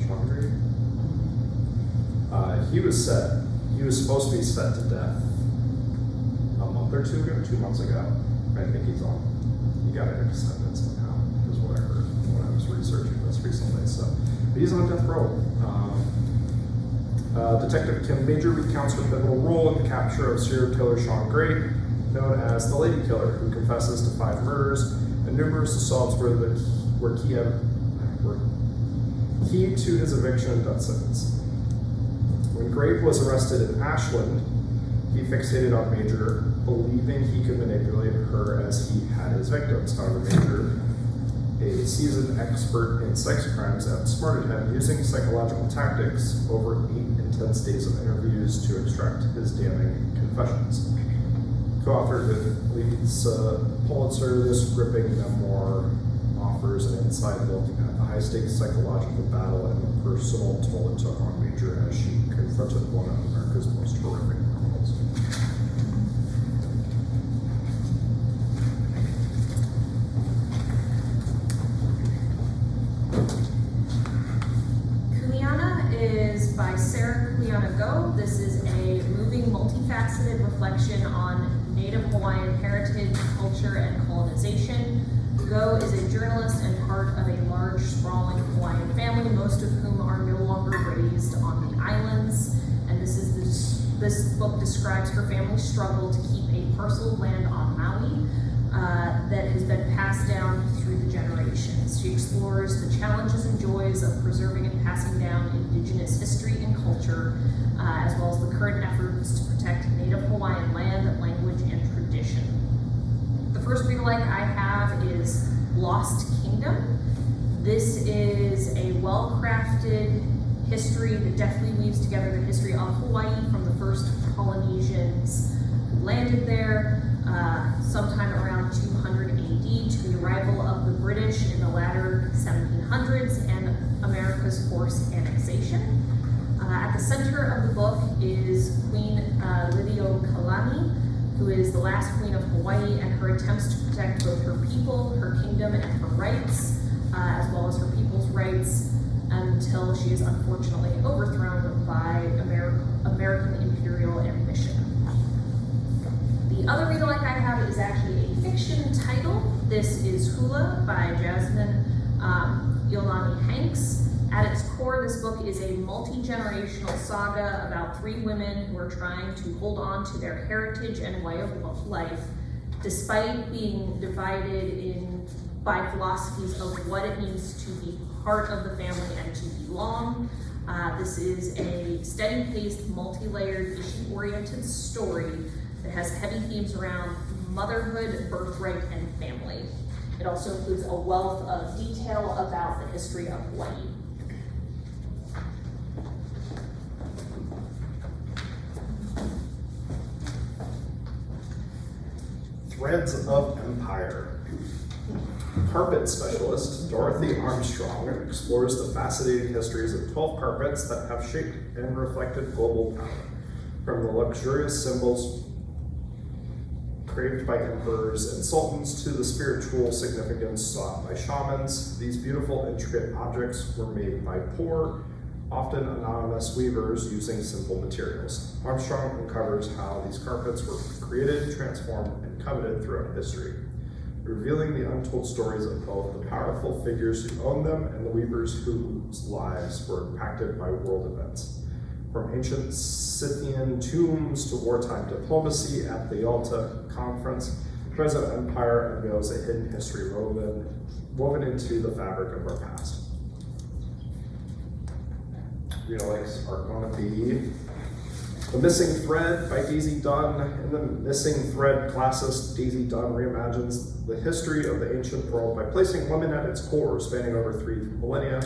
Sean Gray, he was supposed to be set to death a month or 2 months ago. I think he got an extended somehow, is what I heard when I was researching this recently. So, but he's on death row. Detective Kim Major recounts her pivotal role in the capture of serial killer Sean Gray, known as the Lady Killer, who confesses to 5 murders and numerous assaults were key to his eviction and death sentence. When Gray was arrested in Ashland, he fixated on Major, believing he could manipulate her as he had his victims. However, Major, a seasoned expert in sex crimes, outsmarted him using psychological tactics over 8 intense days of interviews to extract his damning confessions. Co-authored with Lisa Pulitzer, this gripping memoir offers an inside look at the high-stakes psychological battle and the personal toll it took on Major as she confronted one of America's most horrific criminals. Kuleana is by Sarah Kuleana Go. This is a moving, multifaceted reflection on Native Hawaiian heritage, culture, and colonization. Go is a journalist and part of a large, sprawling Hawaiian family, most of whom are no longer raised on the islands. And this book describes her family's struggle to keep a parcel of land on Maui that has been passed down through the generations. She explores the challenges and joys of preserving and passing down indigenous history and culture, as well as the current efforts to protect Native Hawaiian land, language, and tradition. The first read-alike I have is Lost Kingdom. This is a well-crafted history that deftly weaves together the history of Hawaii from the first Polynesians who landed there sometime around 200 AD to the arrival of the British in the latter 1700s and America's forced annexation. At the center of the book is Queen Liliuokalani, who is the last queen of Hawaii, and her attempts to protect both her people, her kingdom, and her rights, as well as her people's rights, until she is unfortunately overthrown by American imperial ambition. The other read-alike I have is actually a fiction title. This is Hula by Jasmine Iolani Hanks. At its core, this book is a multi-generational saga about 3 women who are trying to hold on to their heritage and way of life, despite being divided by philosophies of what it means to be part of the family and to belong. This is a steady-paced, multi-layered, issue-oriented story that has heavy themes around motherhood, birthright, and family. It also includes a wealth of detail about the history of Hawaii. Threads of Empire. Carpet specialist Dorothy Armstrong explores the fascinating histories of 12 carpets that have shaped and reflected global power. From the luxurious symbols craved by emperors and sultans to the spiritual significance sought by shamans, these beautiful, intricate objects were made by poor, often anonymous weavers using simple materials. Armstrong uncovers how these carpets were created, transformed, and coveted throughout history, revealing the untold stories of both the powerful figures who owned them and the weavers whose lives were impacted by world events. From ancient Scythian tombs to wartime diplomacy at the Yalta Conference, Threads of Empire unveils a hidden history woven into the fabric of our past. Read-alikes are going to be The Missing Thread by Daisy Dunn. In The Missing Thread, classicist Daisy Dunn reimagines the history of the ancient world by placing women at its core, spanning over 3 millennia.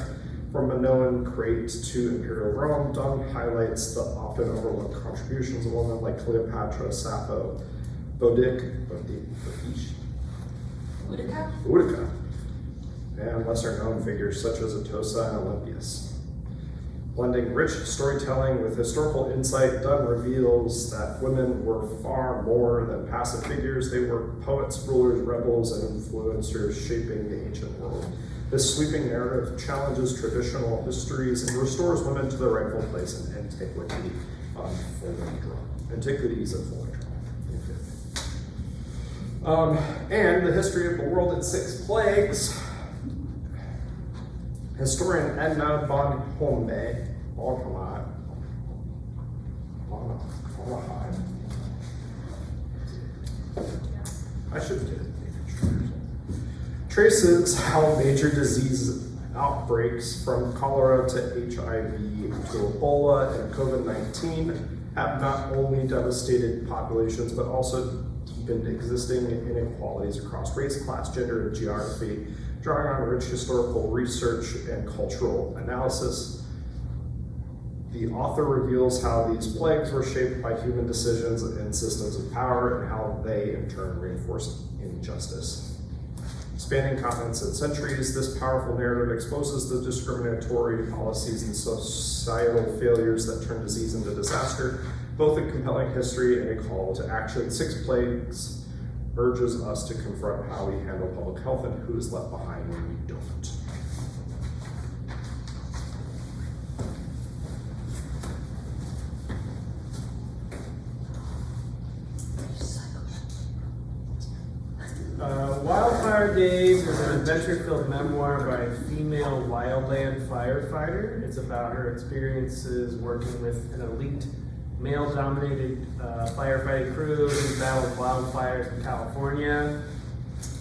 From Minoan Crete to Imperial Rome, Dunn highlights the often overlooked contributions of women like Cleopatra, Sappho, Boudica, and lesser-known figures such as Atossa and Olympias. Blending rich storytelling with historical insight, Dunn reveals that women were far more than passive figures. They were poets, rulers, rebels, and influencers shaping the ancient world. This sweeping narrative challenges traditional histories and restores women to their rightful place in antiquity antiquities of full control. And the history of the world in 6 plagues. Historian Edna von Hombe, I should get it. Traces how major disease outbreaks from cholera to HIV to Ebola and COVID-19 have not only devastated populations, but also deepened existing inequalities across race, class, gender, and geography. Drawing on rich historical research and cultural analysis, the author reveals how these plagues were shaped by human decisions and systems of power, and how they in turn reinforce injustice. Spanning continents and centuries, this powerful narrative exposes the discriminatory policies and societal failures that turn disease into disaster, both a compelling history and a call to action. 6 Plagues urges us to confront how we handle public health and who is left behind when we don't. Wildfire Days is an adventure-filled memoir by a female wildland firefighter. It's about her experiences working with an elite male-dominated firefighting crew in battle wildfires in California.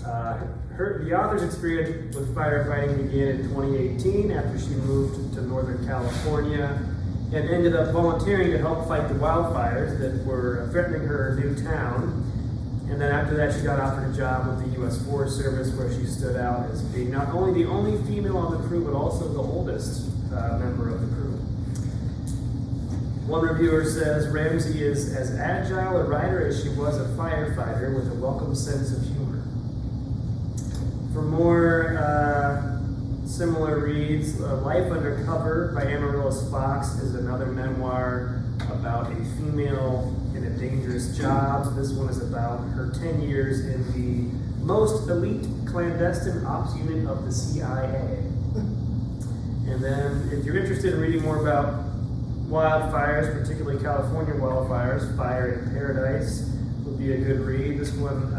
The author's experience with firefighting began in 2018 after she moved to Northern California and ended up volunteering to help fight the wildfires that were threatening her new town. And then after that, she got offered a job with the U.S. Forest Service, where she stood out as being not only the only female on the crew, but also the oldest member of the crew. One reviewer says, Ramsey is as agile a writer as she was a firefighter, with a welcome sense of humor. For more similar reads, Life Undercover by Amaryllis Fox is another memoir about a female in a dangerous job. This one is about her 10 years in the most elite clandestine ops unit of the CIA. And then if you're interested in reading more about wildfires, particularly California wildfires, Fire in Paradise would be a good read. This one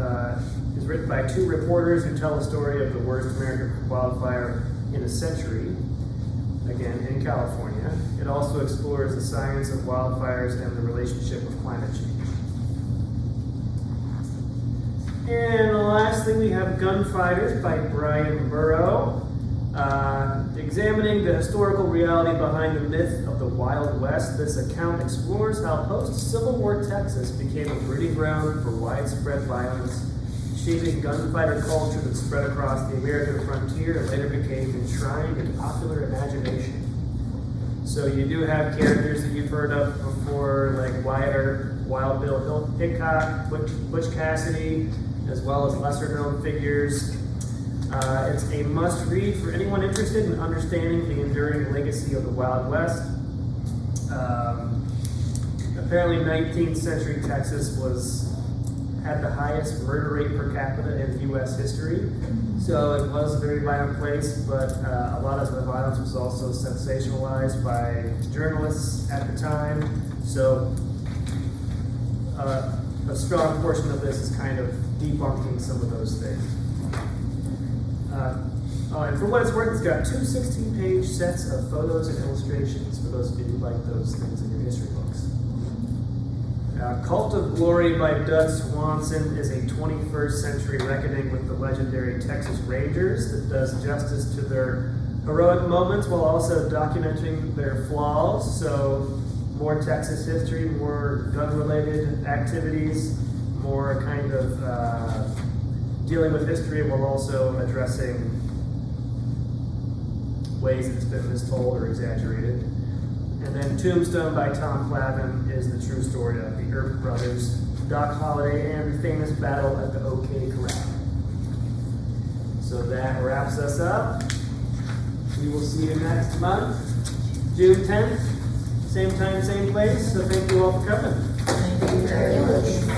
is written by 2 reporters who tell the story of the worst American wildfire in a century, again in California. It also explores the science of wildfires and the relationship with climate change. And lastly, we have Gunfighters by Brian Burrow, examining the historical reality behind the myth of the Wild West. This account explores how post-Civil War Texas became a breeding ground for widespread violence, shaping gunfighter culture that spread across the American frontier and later became enshrined in popular imagination. So you do have characters that you've heard of before, like Wyatt Earp, Wild Bill Hickok, Butch Cassidy, as well as lesser-known figures. It's a must-read for anyone interested in understanding the enduring legacy of the Wild West. Apparently, 19th century Texas had the highest murder rate per capita in U.S. history. So it was a very violent place, but a lot of the violence was also sensationalized by journalists at the time. So a strong portion of this is kind of debunking some of those things. And for what it's worth, it's got 2 16-page sets of photos and illustrations for those of you who like those things in your history books. Cult of Glory by Doug Swanson is a 21st century reckoning with the legendary Texas Rangers that does justice to their heroic moments while also documenting their flaws. So more Texas history, more gun-related activities, more kind of dealing with history while also addressing ways it's been mistold or exaggerated. And then Tombstone by Tom Clavin is the true story of the Earp brothers, Doc Holliday, and the famous battle at the OK Corral. So that wraps us up. We will see you next month, June 10th, same time, same place. So thank you all for coming. Thank you very much.